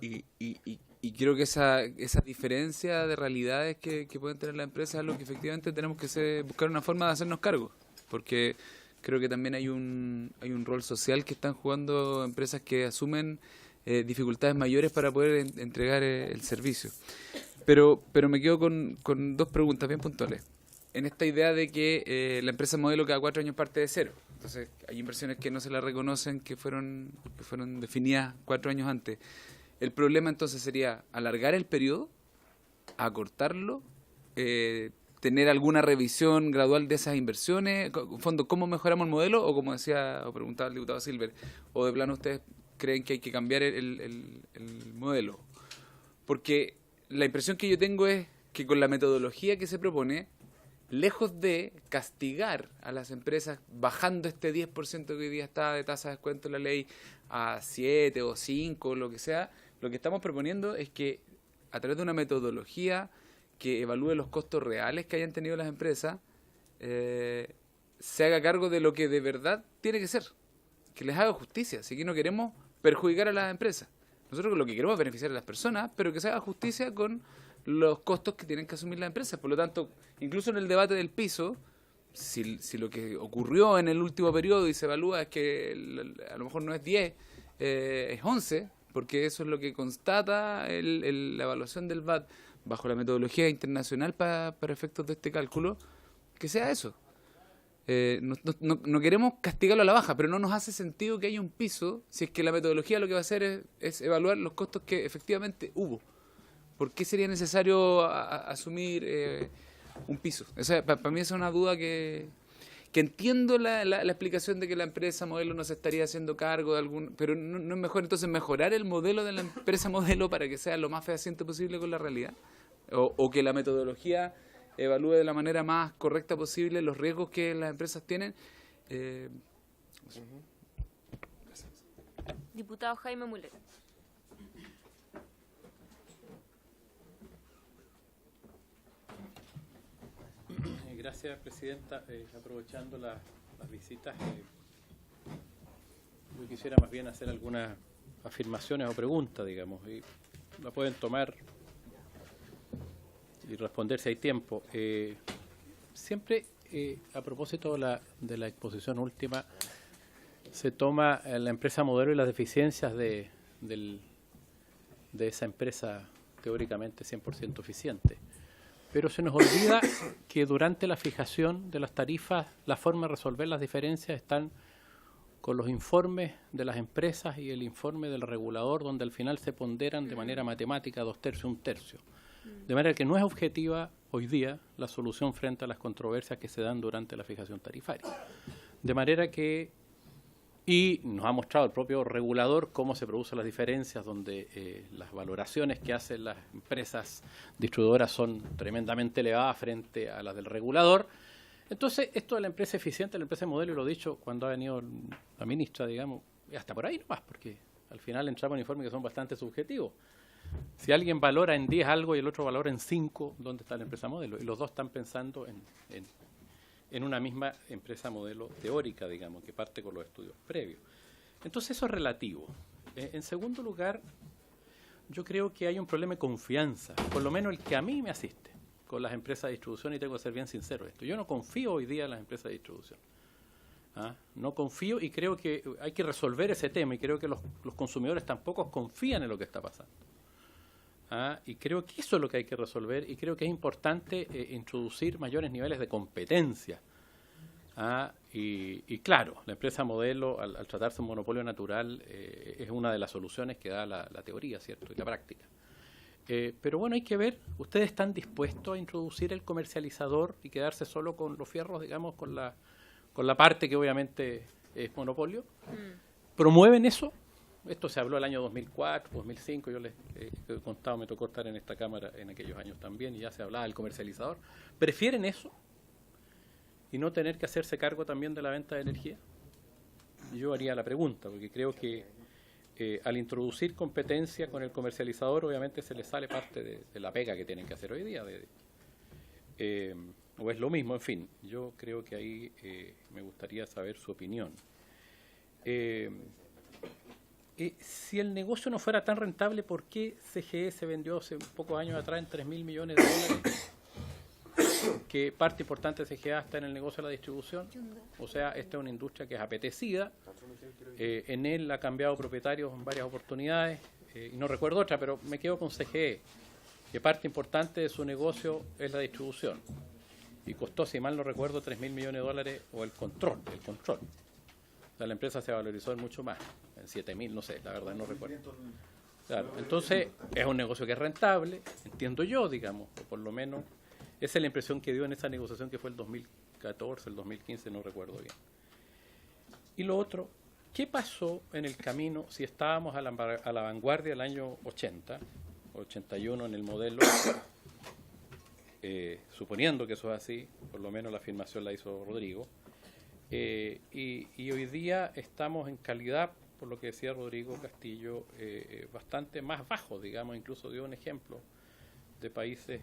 y creo que esa diferencia de realidades que pueden tener las empresas es lo que efectivamente tenemos que buscar una forma de hacernos cargo, porque creo que también hay un rol social que están jugando empresas que asumen dificultades mayores para poder entregar el servicio. Pero me quedo con dos preguntas bien puntuales. En esta idea de que la empresa modelo cada 4 años parte de cero. Entonces, hay inversiones que no se las reconocen, que fueron definidas 4 años antes. El problema entonces sería alargar el periodo, acortarlo, tener alguna revisión gradual de esas inversiones. En fondo, ¿cómo mejoramos el modelo? O como decía o preguntaba el diputado Silver, o de plano ustedes creen que hay que cambiar el modelo. Porque la impresión que yo tengo es que con la metodología que se propone, lejos de castigar a las empresas bajando este 10% que hoy día está de tasa de descuento en la ley a 7 o 5 o lo que sea, lo que estamos proponiendo es que a través de una metodología que evalúe los costos reales que hayan tenido las empresas, se haga cargo de lo que de verdad tiene que ser, que les haga justicia. Así que no queremos perjudicar a las empresas. Nosotros lo que queremos es beneficiar a las personas, pero que se haga justicia con los costos que tienen que asumir las empresas. Por lo tanto, incluso en el debate del piso, si lo que ocurrió en el último periodo y se evalúa es que a lo mejor no es 10, es 11, porque eso es lo que constata la evaluación del VAT bajo la metodología internacional para efectos de este cálculo, que sea eso. No queremos castigarlo a la baja, pero no nos hace sentido que haya un piso si es que la metodología lo que va a hacer es evaluar los costos que efectivamente hubo. ¿Por qué sería necesario asumir un piso? Para mí esa es una duda que entiendo la explicación de que la empresa modelo no se estaría haciendo cargo de algún... Pero no es mejor entonces mejorar el modelo de la empresa modelo para que sea lo más fehaciente posible con la realidad. O que la metodología evalúe de la manera más correcta posible los riesgos que las empresas tienen. Diputado Jaime Mulet. Gracias, Presidenta. Aprovechando las visitas, yo quisiera más bien hacer algunas afirmaciones o preguntas, digamos, y la pueden tomar y responder si hay tiempo. Siempre, a propósito de la exposición última, se toma la empresa modelo y las deficiencias de esa empresa teóricamente 100% eficiente. Pero se nos olvida que durante la fijación de las tarifas, la forma de resolver las diferencias están con los informes de las empresas y el informe del regulador, donde al final se ponderan de manera matemática 2/3, 1/3. De manera que no es objetiva hoy día la solución frente a las controversias que se dan durante la fijación tarifaria. De manera que, y nos ha mostrado el propio regulador cómo se producen las diferencias, donde las valoraciones que hacen las empresas distribuidoras son tremendamente elevadas frente a las del regulador. Entonces, esto de la empresa eficiente, la empresa modelo, y lo he dicho cuando ha venido la ministra, digamos, y hasta por ahí nomás, porque al final entramos en informes que son bastante subjetivos. Si alguien valora en 10 algo y el otro valora en 5, ¿dónde está la empresa modelo? Y los dos están pensando en una misma empresa modelo teórica, digamos, que parte con los estudios previos. Entonces eso es relativo. En segundo lugar, yo creo que hay un problema de confianza, por lo menos el que a mí me asiste con las empresas de distribución, y tengo que ser bien sincero en esto. Yo no confío hoy día en las empresas de distribución. No confío, y creo que hay que resolver ese tema, y creo que los consumidores tampoco confían en lo que está pasando. Y creo que eso es lo que hay que resolver, y creo que es importante introducir mayores niveles de competencia. Y claro, la empresa modelo, al tratarse de un monopolio natural, es una de las soluciones que da la teoría, ¿cierto?, y la práctica. Pero bueno, hay que ver, ¿ustedes están dispuestos a introducir el comercializador y quedarse solo con los fierros, digamos, con la parte que obviamente es monopolio? ¿Promueven eso? Esto se habló el año 2004, 2005, yo les he contado, me tocó estar en esta Cámara en aquellos años también, y ya se hablaba del comercializador. ¿Prefieren eso? ¿Y no tener que hacerse cargo también de la venta de energía? Yo haría la pregunta, porque creo que al introducir competencia con el comercializador, obviamente se les sale parte de la pega que tienen que hacer hoy día. O es lo mismo, en fin, yo creo que ahí me gustaría saber su opinión. si el negocio no fuera tan rentable, ¿por qué CGE se vendió hace pocos años atrás en 3.000 millones de dólares? Que parte importante de CGA está en el negocio de la distribución. O sea, esta es una industria que es apetecida. En él ha cambiado propietarios en varias oportunidades. Y no recuerdo otra, pero me quedo con CGE, que parte importante de su negocio es la distribución. Y costó, si mal no recuerdo, 3.000 millones de dólares, o el control. O sea, la empresa se valorizó en mucho más, en 7.000, no sé, la verdad no recuerdo. Claro, entonces es un negocio que es rentable, entiendo yo, digamos, o por lo menos esa es la impresión que dio en esa negociación que fue el 2014, el 2015, no recuerdo bien. Y lo otro, ¿qué pasó en el camino si estábamos a la vanguardia del año 80, 81 en el modelo, suponiendo que eso es así, por lo menos la afirmación la hizo Rodrigo, y hoy día estamos en calidad, por lo que decía Rodrigo Castillo, bastante más bajo, digamos, incluso dio un ejemplo de países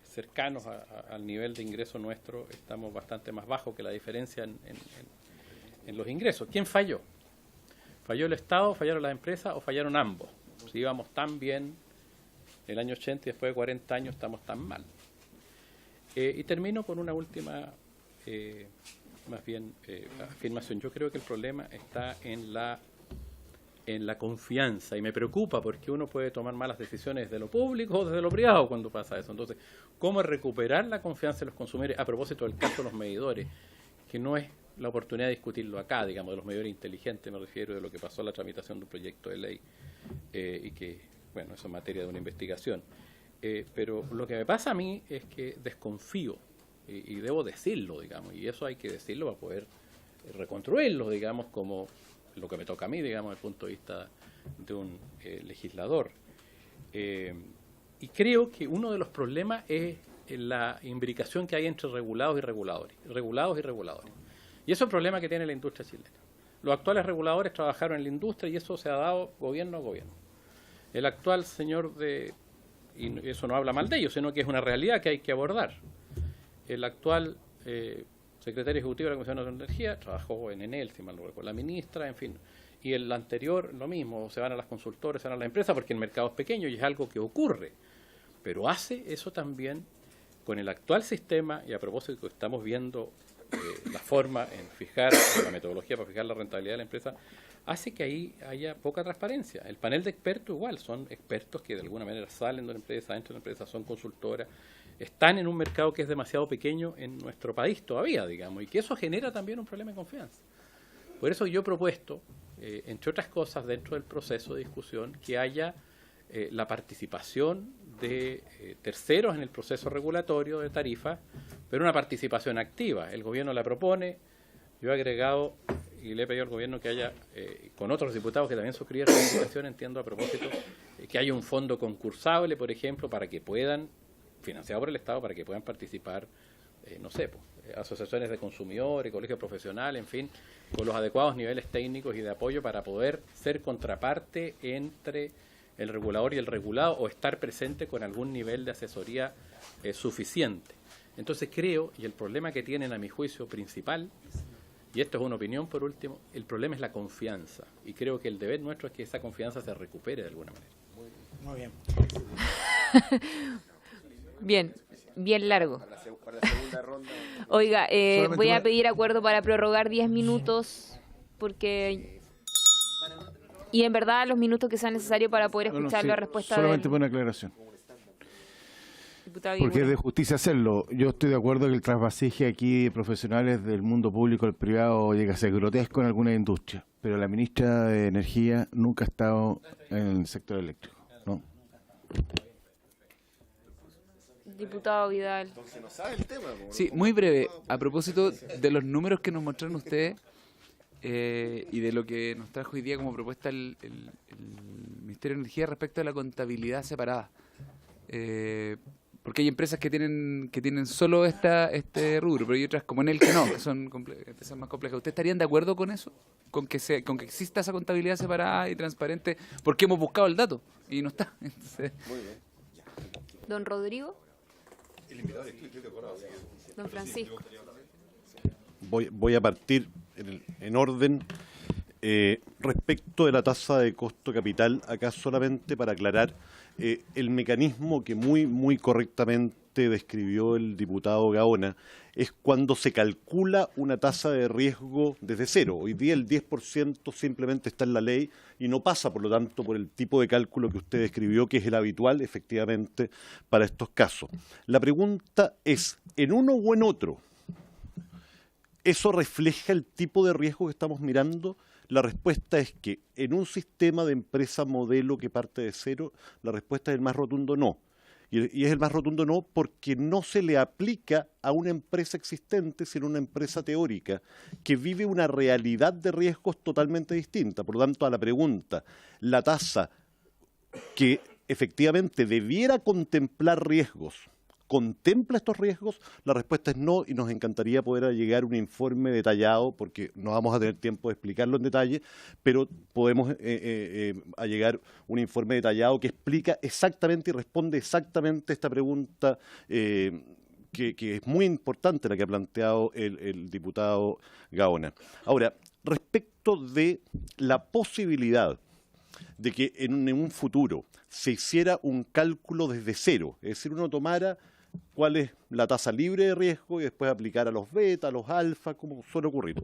cercanos al nivel de ingreso nuestro, estamos bastante más bajos que la diferencia en los ingresos. ¿Quién falló? ¿Falló el Estado, fallaron las empresas o fallaron ambos? Si íbamos tan bien el año 80 y después de 40 años estamos tan mal. Y termino con una última afirmación. Yo creo que el problema está en la confianza, y me preocupa porque uno puede tomar malas decisiones desde lo público o desde lo privado cuando pasa eso. Entonces, ¿cómo recuperar la confianza de los consumidores? A propósito del caso de los medidores, que no es la oportunidad de discutirlo acá, digamos, de los medidores inteligentes, me refiero de lo que pasó en la tramitación de un proyecto de ley, y que, bueno, eso es materia de una investigación. Pero lo que me pasa a mí es que desconfío, y debo decirlo, digamos, y eso hay que decirlo para poder reconstruirlo, digamos, como lo que me toca a mí, digamos, desde el punto de vista de un legislador. Y creo que uno de los problemas es la imbricación que hay entre regulados y reguladores. Y eso es el problema que tiene la industria chilena. Los actuales reguladores trabajaron en la industria y eso se ha dado gobierno a gobierno. El actual señor y eso no habla mal de ellos, sino que es una realidad que hay que abordar. El actual secretario ejecutivo de la Comisión Nacional de Energía trabajó en Enel, si mal no recuerdo, la ministra, en fin. Y el anterior, lo mismo, se van a las consultoras, se van a la empresa, porque el mercado es pequeño y es algo que ocurre. Pero hace eso también con el actual sistema, y a propósito que estamos viendo la forma en fijar, la metodología para fijar la rentabilidad de la empresa, hace que ahí haya poca transparencia. El panel de expertos igual, son expertos que de alguna manera salen de una empresa, dentro de una empresa, son consultoras, están en un mercado que es demasiado pequeño en nuestro país todavía, digamos, y que eso genera también un problema de confianza. Por eso yo he propuesto, entre otras cosas, dentro del proceso de discusión, que haya la participación de terceros en el proceso regulatorio de tarifas, pero una participación activa. El gobierno la propone, yo he agregado y le he pedido al gobierno que haya, con otros diputados que también suscribieron la invitación, entiendo a propósito, que haya un fondo concursable, por ejemplo, para que puedan, financiado por el Estado, para que puedan participar, no sé, asociaciones de consumidores, colegios profesionales, en fin, con los adecuados niveles técnicos y de apoyo para poder ser contraparte entre el regulador y el regulado o estar presente con algún nivel de asesoría suficiente. Entonces creo, y el problema que tienen a mi juicio principal, y esto es una opinión por último, el problema es la confianza. Y creo que el deber nuestro es que esa confianza se recupere de alguna manera. Muy bien. Bien largo. Para la segunda ronda. Oiga, Solamente voy a una- pedir acuerdo para prorrogar 10 minutos, porque... Y en verdad los minutos que sean necesarios para poder No, no, escuchar sí, la respuesta solamente del por una aclaración. diputado Porque es Guigura. de justicia hacerlo. Yo estoy de acuerdo que el trasvasije aquí de profesionales del mundo público al privado llega a ser grotesco en alguna industria, pero la ministra de Energía nunca ha estado en el sector eléctrico, ¿no? Diputado Vidal. Entonces no sabe el tema. po, Sí, ¿no? muy breve. A propósito de los números que nos mostraron ustedes y de lo que nos trajo hoy día como propuesta el Ministerio de Energía respecto a la contabilidad separada. Porque hay empresas que tienen solo este rubro, pero hay otras como Enel que no, que son empresas más complejas. ¿Ustedes estarían de acuerdo con eso? Con que exista esa contabilidad separada y transparente, porque hemos buscado el dato y no está. Entonces, Don Rodrigo. Don Francisco. Voy a partir en orden. Respecto de la tasa de costo capital, acá solamente para aclarar el mecanismo que muy correctamente describió el diputado Gaona es cuando se calcula una tasa de riesgo desde cero. Hoy día el 10% simplemente está en la ley y no pasa, por lo tanto, por el tipo de cálculo que usted describió, que es el habitual, efectivamente, para estos casos. La pregunta es, ¿en uno o en otro eso refleja el tipo de riesgo que estamos mirando? La respuesta es que en un sistema de empresa modelo que parte de cero, la respuesta es el más rotundo no. Y es el más rotundo no porque no se le aplica a una empresa existente, sino a una empresa teórica que vive una realidad de riesgos totalmente distinta. Por lo tanto, a la pregunta, la tasa que efectivamente debiera contemplar riesgos, ¿contempla estos riesgos? La respuesta es no, y nos encantaría poder llegar a un informe detallado, porque no vamos a tener tiempo de explicarlo en detalle, pero podemos llegar a un informe detallado que explica exactamente y responde exactamente esta pregunta que es muy importante, la que ha planteado el diputado Gaona. Ahora, respecto de la posibilidad de que en un futuro se hiciera un cálculo desde cero, es decir, uno tomara cuál es la tasa libre de riesgo y después aplicar a los beta, a los alfa, como suele ocurrir.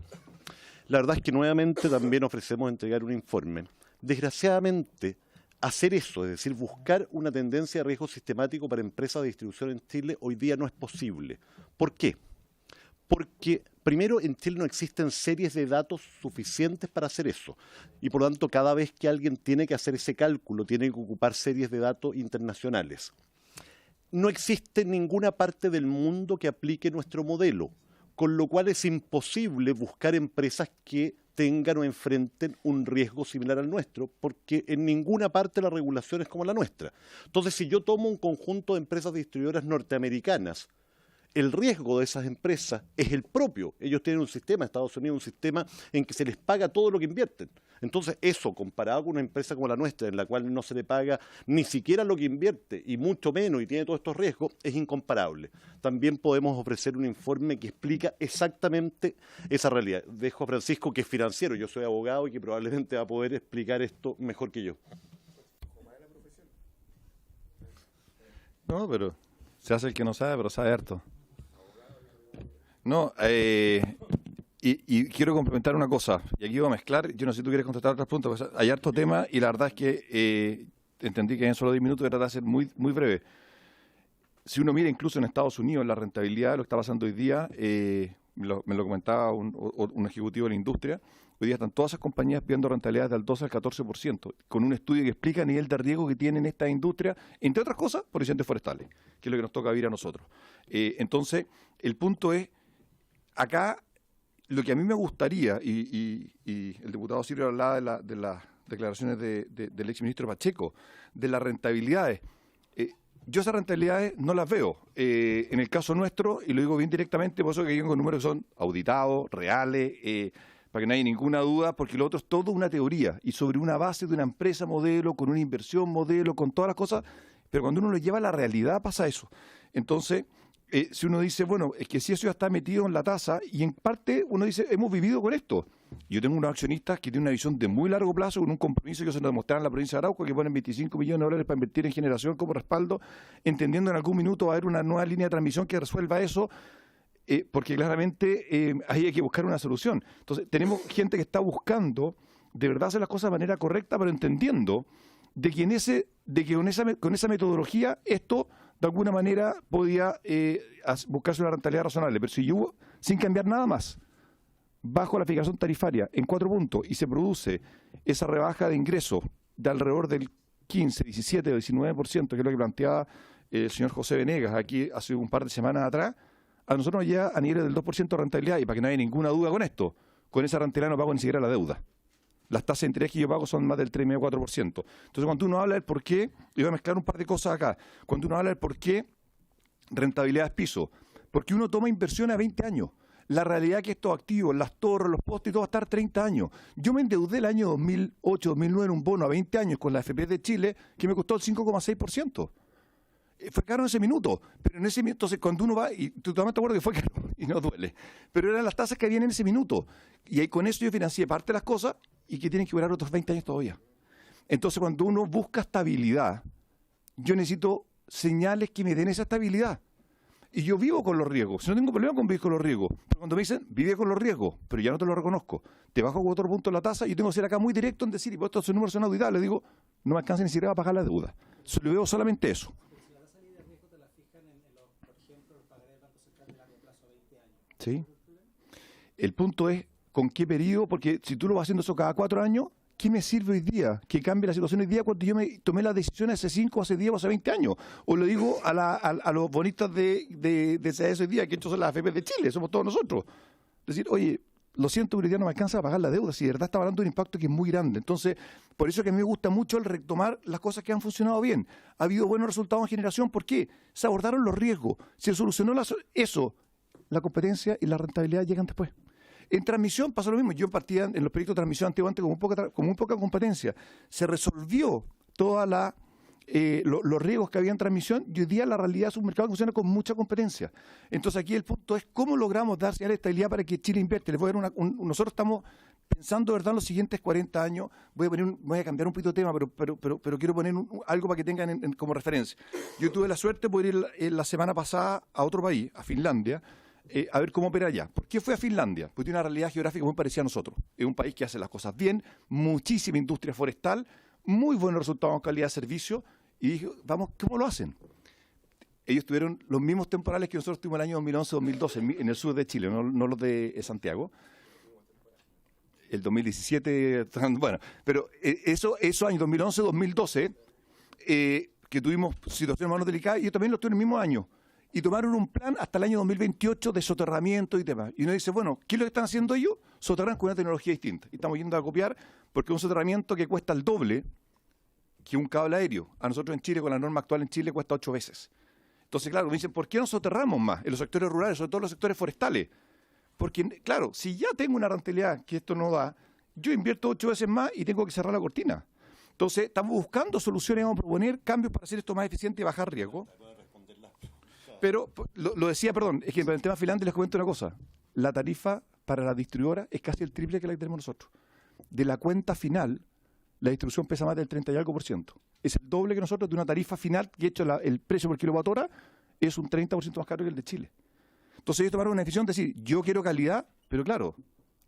La verdad es que nuevamente también ofrecemos entregar un informe. Desgraciadamente, hacer eso, es decir, buscar una tendencia de riesgo sistemático para empresas de distribución en Chile, hoy día no es posible. ¿Por qué? Porque primero en Chile no existen series de datos suficientes para hacer eso. Y por lo tanto, cada vez que alguien tiene que hacer ese cálculo, tiene que ocupar series de datos internacionales. No existe ninguna parte del mundo que aplique nuestro modelo, con lo cual es imposible buscar empresas que tengan o enfrenten un riesgo similar al nuestro, porque en ninguna parte la regulación es como la nuestra. Entonces, si yo tomo un conjunto de empresas distribuidoras norteamericanas, el riesgo de esas empresas es el propio. Ellos tienen un sistema, Estados Unidos, un sistema en que se les paga todo lo que invierten. Entonces, eso, comparado con una empresa como la nuestra, en la cual no se le paga ni siquiera lo que invierte, y mucho menos, y tiene todos estos riesgos, es incomparable. También podemos ofrecer un informe que explica exactamente esa realidad. Dejo a Francisco, que es financiero, yo soy abogado y que probablemente va a poder explicar esto mejor que yo. No, pero se hace el que no sabe, pero sabe harto. No, y quiero complementar una cosa, y aquí voy a mezclar, yo no sé si tú quieres contestar otras preguntas, porque hay harto tema y la verdad es que entendí que en solo 10 minutos voy a tratar de ser muy breve. Si uno mira incluso en Estados Unidos la rentabilidad, lo que está pasando hoy día, me lo comentaba un ejecutivo de la industria, hoy día están todas esas compañías viendo rentabilidades del 12 al 14%, con un estudio que explica el nivel de riesgo que tienen esta industria, entre otras cosas, por incendios forestales, que es lo que nos toca vivir a nosotros. Entonces, el punto es, acá, lo que a mí me gustaría, y el diputado Silvio hablaba de las declaraciones del exministro Pacheco, de las rentabilidades. Yo esas rentabilidades no las veo. En el caso nuestro, y lo digo bien directamente, por eso que yo con números que son auditados, reales, para que no haya ninguna duda, porque lo otro es todo una teoría, y sobre una base de una empresa modelo, con una inversión modelo, con todas las cosas, pero cuando uno lo lleva a la realidad pasa eso. Entonces, si uno dice, bueno, es que si eso ya está metido en la tasa, y en parte uno dice, hemos vivido con esto. Yo tengo unos accionistas que tienen una visión de muy largo plazo, con un compromiso que se nos demostraron en la provincia de Arauco, que ponen 25 millones de dólares para invertir en generación como respaldo, entendiendo en algún minuto va a haber una nueva línea de transmisión que resuelva eso, porque claramente ahí hay que buscar una solución. Entonces, tenemos gente que está buscando de verdad hacer las cosas de manera correcta, pero entendiendo de que con esa metodología esto de alguna manera podía buscarse una rentabilidad razonable. Pero si yo, sin cambiar nada más, bajo la fijación tarifaria en 4 puntos y se produce esa rebaja de ingresos de alrededor del 15, 17 o 19%, que es lo que planteaba el señor José Venegas aquí hace un par de semanas atrás, a nosotros nos llega a niveles del 2% de rentabilidad, y para que no haya ninguna duda con esto, con esa rentabilidad no pago ni siquiera la deuda. Las tasas de interés que yo pago son más del 3,5-4%. Entonces, cuando uno habla del por qué, y voy a mezclar un par de cosas acá, cuando uno habla del por qué rentabilidad es piso, porque uno toma inversión a 20 años. La realidad es que estos activos, las torres, los postes y todo va a estar 30 años. Yo me endeudé el año 2008, 2009 en un bono a 20 años con la AFP de Chile que me costó el 5,6%. Fue caro en ese minuto, pero en ese minuto, entonces cuando uno va, y tú también te acuerdas que fue caro y no duele, pero eran las tasas que habían en ese minuto. Y ahí con eso yo financié parte de las cosas y que tienen que durar otros 20 años todavía. Entonces, cuando uno busca estabilidad, yo necesito señales que me den esa estabilidad. Y yo vivo con los riesgos. Si no tengo problema con vivir con los riesgos. Pero cuando me dicen, vive con los riesgos, pero ya no te lo reconozco, te bajo 4 puntos la tasa, y yo tengo que ser acá muy directo en decir, y estos números son auditables, le digo, no me alcanza ni siquiera a pagar la deuda. Le veo solamente eso. ¿Sí? El punto es, ¿con qué periodo? Porque si tú lo vas haciendo eso cada 4 años, ¿qué me sirve hoy día? ¿Que cambie la situación hoy día cuando yo me tomé las decisiones hace 5, hace 10 o hace 20 años? O lo digo a los bonistas de CAS hoy día, que estos son las AFP de Chile, somos todos nosotros. Decir, oye, lo siento, pero hoy día no me alcanza a pagar la deuda, si de verdad está hablando de un impacto que es muy grande. Entonces, por eso que a mí me gusta mucho el retomar las cosas que han funcionado bien. Ha habido buenos resultados en generación, ¿por qué? Se abordaron los riesgos, se solucionó eso, la competencia y la rentabilidad llegan después. En transmisión pasó lo mismo. Yo partía en los proyectos de transmisión antiguamente con muy poca competencia. Se resolvió toda los riesgos que había en transmisión, y hoy día la realidad es un mercado que funciona con mucha competencia. Entonces aquí el punto es cómo logramos dar señales de estabilidad para que Chile invierte. Les voy a dar nosotros estamos pensando, de verdad, en los siguientes 40 años. Voy a cambiar un poquito de tema, pero quiero poner algo para que tengan como referencia. Yo tuve la suerte de poder ir la semana pasada a otro país, a Finlandia, a ver cómo opera allá. ¿Por qué fue a Finlandia? Porque tiene una realidad geográfica muy parecida a nosotros. Es un país que hace las cosas bien, muchísima industria forestal, muy buenos resultados en calidad de servicio, y dije, vamos, ¿cómo lo hacen? Ellos tuvieron los mismos temporales que nosotros tuvimos el año 2011-2012 en el sur de Chile, no los de Santiago. El 2017, bueno, pero esos años 2011-2012, que tuvimos situaciones más delicadas, y ellos también los tuvieron el mismo año. Y tomaron un plan hasta el año 2028 de soterramiento y demás. Y uno dice, bueno, ¿qué es lo que están haciendo ellos? Soterran con una tecnología distinta. Y estamos yendo a copiar porque es un soterramiento que cuesta el doble que un cable aéreo. A nosotros en Chile, con la norma actual en Chile, cuesta 8 veces. Entonces, claro, me dicen, ¿por qué no soterramos más en los sectores rurales, sobre todo en los sectores forestales? Porque, claro, si ya tengo una rentabilidad que esto no da, yo invierto 8 veces más y tengo que cerrar la cortina. Entonces, estamos buscando soluciones, vamos a proponer cambios para hacer esto más eficiente y bajar riesgo. Pero, lo decía, perdón, es que en el tema Finlandia les comento una cosa. La tarifa para la distribuidora es casi el triple que la que tenemos nosotros. De la cuenta final, la distribución pesa más del 30 y algo %. Es el doble que nosotros de una tarifa final que, hecho el precio por kilowatt-hora, es un 30% más caro que el de Chile. Entonces ellos tomaron una decisión de decir, yo quiero calidad, pero claro,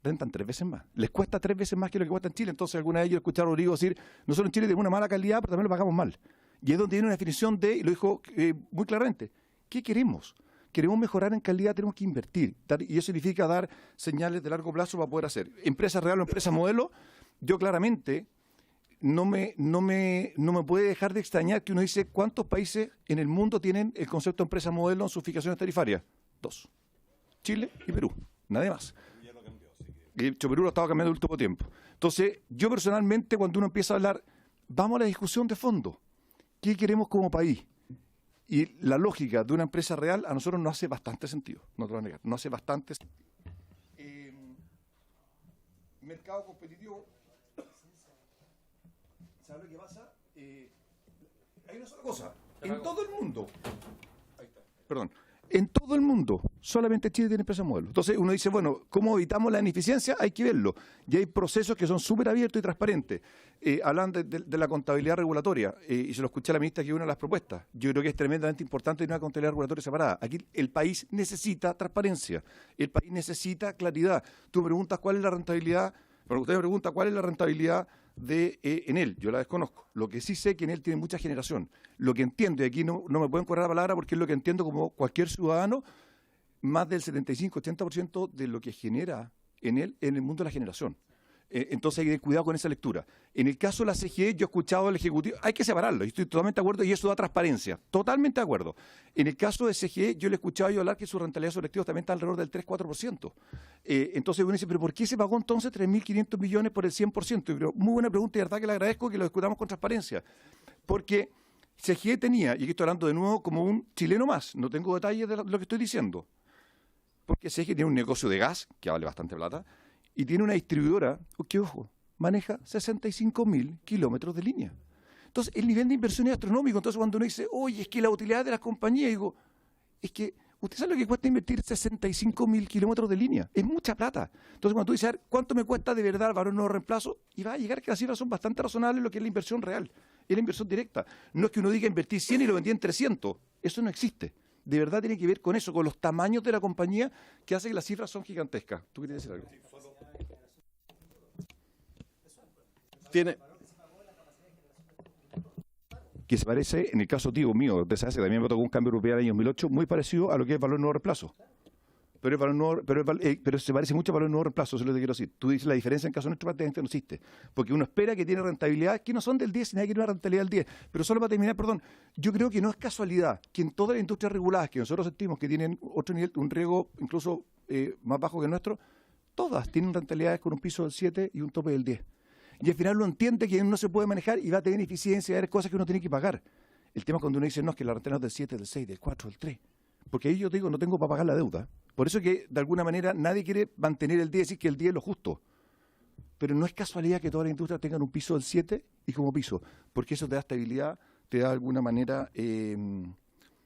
rentan 3 veces más. Les cuesta 3 veces más que lo que cuesta en Chile. Entonces alguna de ellos escucharon a Rodrigo decir, nosotros en Chile tenemos una mala calidad, pero también lo pagamos mal. Y es donde viene una definición de, y lo dijo muy claramente, ¿qué queremos? Queremos mejorar en calidad, tenemos que invertir. Y eso significa dar señales de largo plazo para poder hacer. Empresa real o empresa modelo, yo claramente no me puede dejar de extrañar que uno dice cuántos países en el mundo tienen el concepto de empresa modelo en sus fijaciones tarifarias. 2. Chile y Perú, nadie más. De hecho, Perú lo estaba cambiando en el último tiempo. Entonces, yo personalmente, cuando uno empieza a hablar, vamos a la discusión de fondo. ¿Qué queremos como país? Y la lógica de una empresa real a nosotros nos hace bastante sentido, no te lo voy a negar, no hace bastante sentido. Mercado competitivo, ¿sabes lo que pasa? Hay una sola cosa, en todo el mundo, perdón, en todo el mundo, solamente Chile tiene empresa modelo. Entonces uno dice, bueno, ¿cómo evitamos la ineficiencia? Hay que verlo. Y hay procesos que son súper abiertos y transparentes. Hablan de la contabilidad regulatoria, y se lo escuché a la ministra que es una de las propuestas. Yo creo que es tremendamente importante tener una contabilidad regulatoria separada. Aquí el país necesita transparencia, el país necesita claridad. Tú me preguntas cuál es la rentabilidad, bueno, usted me pregunta cuál es la rentabilidad de Enel, yo la desconozco. Lo que sí sé es que Enel tiene mucha generación. Lo que entiendo, y aquí no me pueden correr la palabra porque es lo que entiendo como cualquier ciudadano, más del 75-80% de lo que genera Enel en el mundo de la generación. Entonces hay que tener cuidado con esa lectura. En el caso de la CGE, yo he escuchado al Ejecutivo, hay que separarlo, y estoy totalmente de acuerdo, y eso da transparencia, totalmente de acuerdo. En el caso de CGE, yo le he escuchado yo hablar que su rentabilidad sobre activos también está alrededor del 3-4%. Entonces uno dice, ¿pero por qué se pagó entonces 3.500 millones por el 100%? Yo creo, muy buena pregunta, y de verdad que le agradezco que lo discutamos con transparencia. Porque CGE tenía, y aquí estoy hablando de nuevo como un chileno más, no tengo detalles de lo que estoy diciendo, porque CGE tiene un negocio de gas, que vale bastante plata, y tiene una distribuidora que, ojo, maneja 65.000 kilómetros de línea. Entonces, el nivel de inversión es astronómico. Entonces, cuando uno dice, oye, es que la utilidad de las compañías, digo, es que ¿Usted sabe lo que cuesta invertir 65.000 kilómetros de línea? Es mucha plata. Entonces, cuando tú dices, a ver, ¿cuánto me cuesta de verdad el valor nuevo reemplazo? Y va a llegar que las cifras son bastante razonables en lo que es la inversión real. Es la inversión directa. No es que uno diga invertir 100 y lo vendí en 300. Eso no existe. De verdad tiene que ver con eso, con los tamaños de la compañía, que hace que las cifras son gigantescas. ¿Tú querías decir algo? Tiene... Que se parece, en el caso tío mío, de SAESA, que también me tocó un cambio europeo en el año 2008, muy parecido a lo que es valor nuevo reemplazo. Pero, pero se parece mucho al valor nuevo reemplazo, eso es lo que quiero decir. Tú dices la diferencia en caso nuestro prácticamente no existe. Porque uno espera que tiene rentabilidad, que no son del 10, y nadie quiere una rentabilidad del 10. Pero solo para terminar, perdón, yo creo que no es casualidad que en todas las industrias reguladas que nosotros sentimos que tienen otro nivel, un riesgo incluso más bajo que el nuestro, todas tienen rentabilidades con un piso del 7 y un tope del 10. Y al final uno entiende que no se puede manejar y va a tener eficiencia, va a haber cosas que uno tiene que pagar. El tema es cuando uno dice, no, es que la rentabilidad es del 7, del 6, del 4, del 3. Porque ahí yo te digo, no tengo para pagar la deuda. Por eso que, de alguna manera, nadie quiere mantener el 10 y decir que el 10 es lo justo. Pero no es casualidad que todas las industrias tengan un piso del 7 y como piso. Porque eso te da estabilidad, te da de alguna manera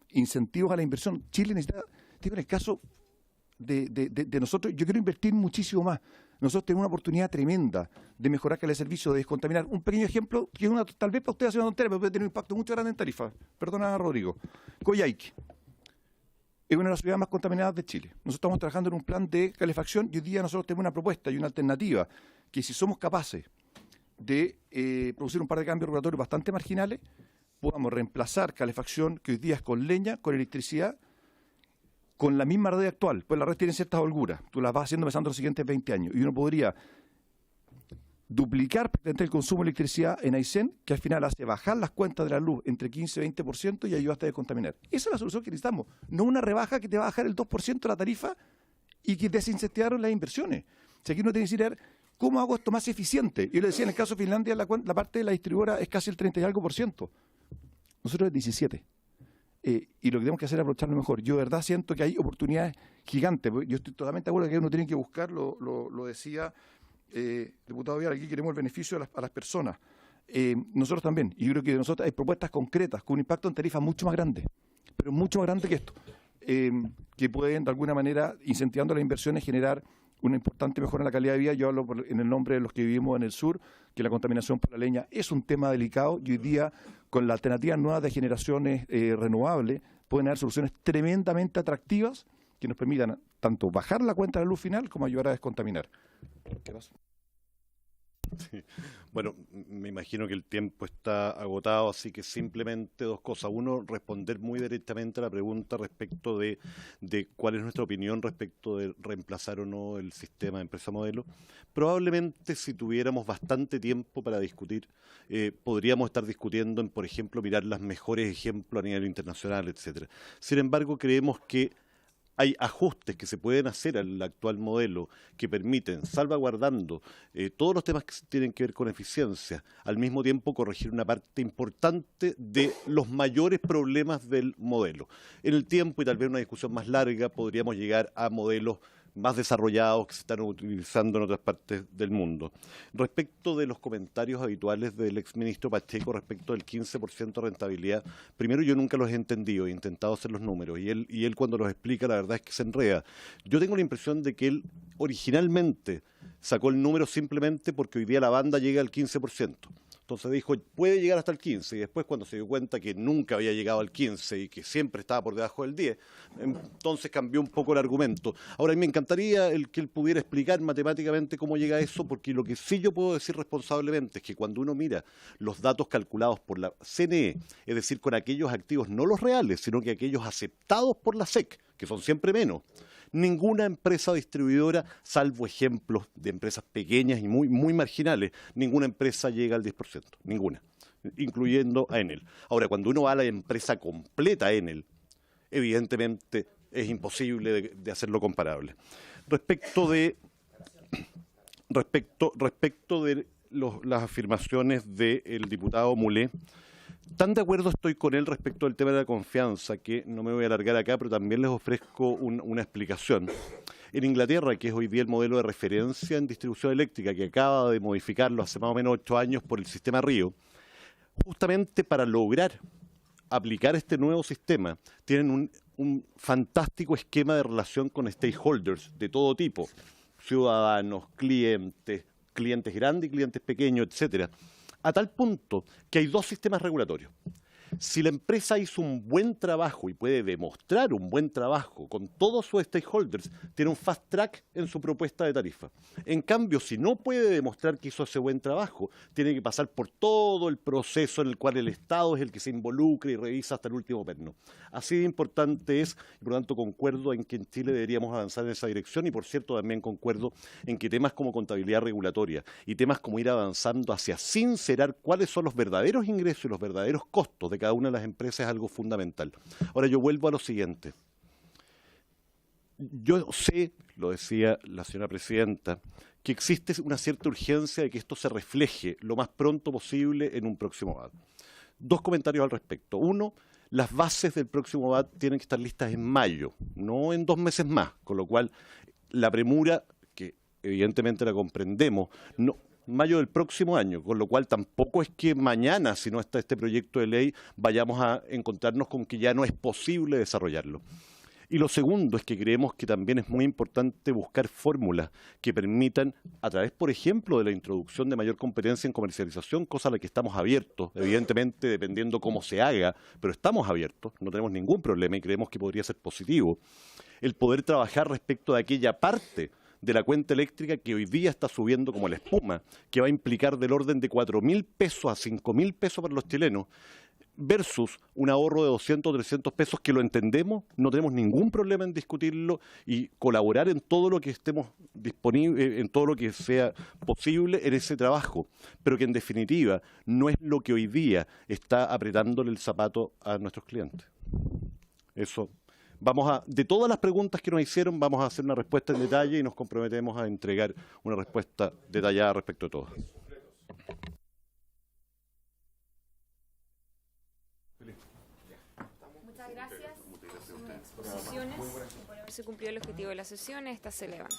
incentivos a la inversión. Chile necesita, digo, en el caso de nosotros, yo quiero invertir muchísimo más. Nosotros tenemos una oportunidad tremenda de mejorar calidad de servicio, de descontaminar. Un pequeño ejemplo, que tal vez para usted hace una tontería, pero puede tener un impacto mucho grande en tarifa. Perdona, Rodrigo. Coyhaique es una de las ciudades más contaminadas de Chile. Nosotros estamos trabajando en un plan de calefacción y hoy día nosotros tenemos una propuesta y una alternativa que si somos capaces de producir un par de cambios regulatorios bastante marginales, podamos reemplazar calefacción que hoy día es con leña, con electricidad, con la misma red actual, pues la red tiene ciertas holguras, tú las vas haciendo pensando en los siguientes 20 años, y uno podría duplicar el consumo de electricidad en Aysén, que al final hace bajar las cuentas de la luz entre 15 y 20% y ayuda hasta a descontaminar. Esa es la solución que necesitamos, no una rebaja que te va a bajar el 2% la tarifa y que desincentivaron las inversiones. O sea, aquí uno tiene que decir, ¿cómo hago esto más eficiente? Yo le decía, en el caso de Finlandia, la parte de la distribuidora es casi el 30 y algo por ciento. Nosotros es 17%. Y lo que tenemos que hacer es aprovecharlo mejor. Yo de verdad siento que hay oportunidades gigantes. Yo estoy totalmente de acuerdo que uno tiene que buscar, lo decía diputado Vial, aquí queremos el beneficio a las personas. Nosotros también. Y yo creo que de nosotros hay propuestas concretas con un impacto en tarifa mucho más grande, pero mucho más grande que esto, que pueden de alguna manera, incentivando las inversiones, generar una importante mejora en la calidad de vida. Yo hablo en el nombre de los que vivimos en el sur, que la contaminación por la leña es un tema delicado y hoy día con las alternativas nuevas de generaciones renovables pueden haber soluciones tremendamente atractivas que nos permitan tanto bajar la cuenta de la luz final como ayudar a descontaminar. ¿Qué pasa? Sí. Bueno, me imagino que el tiempo está agotado, así que simplemente dos cosas. Uno, responder muy directamente a la pregunta respecto de cuál es nuestra opinión respecto de reemplazar o no el sistema de empresa modelo. Probablemente si tuviéramos bastante tiempo para discutir, podríamos estar discutiendo en, por ejemplo, mirar los mejores ejemplos a nivel internacional, etcétera. Sin embargo, creemos que hay ajustes que se pueden hacer al actual modelo que permiten, salvaguardando todos los temas que tienen que ver con eficiencia, al mismo tiempo corregir una parte importante de los mayores problemas del modelo. En el tiempo, y tal vez una discusión más larga, podríamos llegar a modelos más desarrollados que se están utilizando en otras partes del mundo. Respecto de los comentarios habituales del exministro Pacheco respecto del 15% de rentabilidad, primero yo nunca los he entendido, he intentado hacer los números, y él cuando los explica la verdad es que se enreda. Yo tengo la impresión de que él originalmente sacó el número simplemente porque hoy día la banda llega al 15%. Entonces dijo, puede llegar hasta el 15, y después cuando se dio cuenta que nunca había llegado al 15 y que siempre estaba por debajo del 10, entonces cambió un poco el argumento. Ahora, a mí me encantaría que él pudiera explicar matemáticamente cómo llega a eso, porque lo que sí yo puedo decir responsablemente es que cuando uno mira los datos calculados por la CNE, es decir, con aquellos activos no los reales, sino que aquellos aceptados por la SEC, que son siempre menos, ninguna empresa distribuidora, salvo ejemplos de empresas pequeñas y muy, muy marginales, ninguna empresa llega al 10%, ninguna, incluyendo a Enel. Ahora, cuando uno va a la empresa completa Enel, evidentemente es imposible de hacerlo comparable. Respecto de las afirmaciones del diputado Mulé, tan de acuerdo estoy con él respecto al tema de la confianza, que no me voy a alargar acá, pero también les ofrezco una explicación. En Inglaterra, que es hoy día el modelo de referencia en distribución eléctrica, que acaba de modificarlo hace más o menos 8 años por el sistema Río, justamente para lograr aplicar este nuevo sistema, tienen un fantástico esquema de relación con stakeholders de todo tipo, ciudadanos, clientes, clientes grandes y clientes pequeños, etcétera, a tal punto que hay dos sistemas regulatorios. Si la empresa hizo un buen trabajo y puede demostrar un buen trabajo con todos sus stakeholders, tiene un fast track en su propuesta de tarifa. En cambio, si no puede demostrar que hizo ese buen trabajo, tiene que pasar por todo el proceso en el cual el Estado es el que se involucra y revisa hasta el último perno. Así de importante es, y por lo tanto concuerdo en que en Chile deberíamos avanzar en esa dirección, y por cierto también concuerdo en que temas como contabilidad regulatoria y temas como ir avanzando hacia sincerar cuáles son los verdaderos ingresos y los verdaderos costos de cada una de las empresas es algo fundamental. Ahora yo vuelvo a lo siguiente. Yo sé, lo decía la señora presidenta, que existe una cierta urgencia de que esto se refleje lo más pronto posible en un próximo BAD. Dos comentarios al respecto. Uno, las bases del próximo BAD tienen que estar listas en mayo, no en 2 meses más, con lo cual la premura, que evidentemente la comprendemos, no, mayo del próximo año, con lo cual tampoco es que mañana, si no está este proyecto de ley, vayamos a encontrarnos con que ya no es posible desarrollarlo. Y lo segundo es que creemos que también es muy importante buscar fórmulas que permitan, a través, por ejemplo, de la introducción de mayor competencia en comercialización, cosa a la que estamos abiertos, evidentemente dependiendo cómo se haga, pero estamos abiertos, no tenemos ningún problema y creemos que podría ser positivo, el poder trabajar respecto de aquella parte de la cuenta eléctrica que hoy día está subiendo como la espuma, que va a implicar del orden de 4.000 pesos a 5.000 pesos para los chilenos, versus un ahorro de 200 o 300 pesos que lo entendemos, no tenemos ningún problema en discutirlo y colaborar en todo lo que estemos disponibles, en todo lo que sea posible en ese trabajo, pero que en definitiva no es lo que hoy día está apretándole el zapato a nuestros clientes. Eso. De todas las preguntas que nos hicieron, vamos a hacer una respuesta en detalle y nos comprometemos a entregar una respuesta detallada respecto a todo. Muchas gracias por sus exposiciones y por haberse cumplido el objetivo de la sesión. Estas se elevan.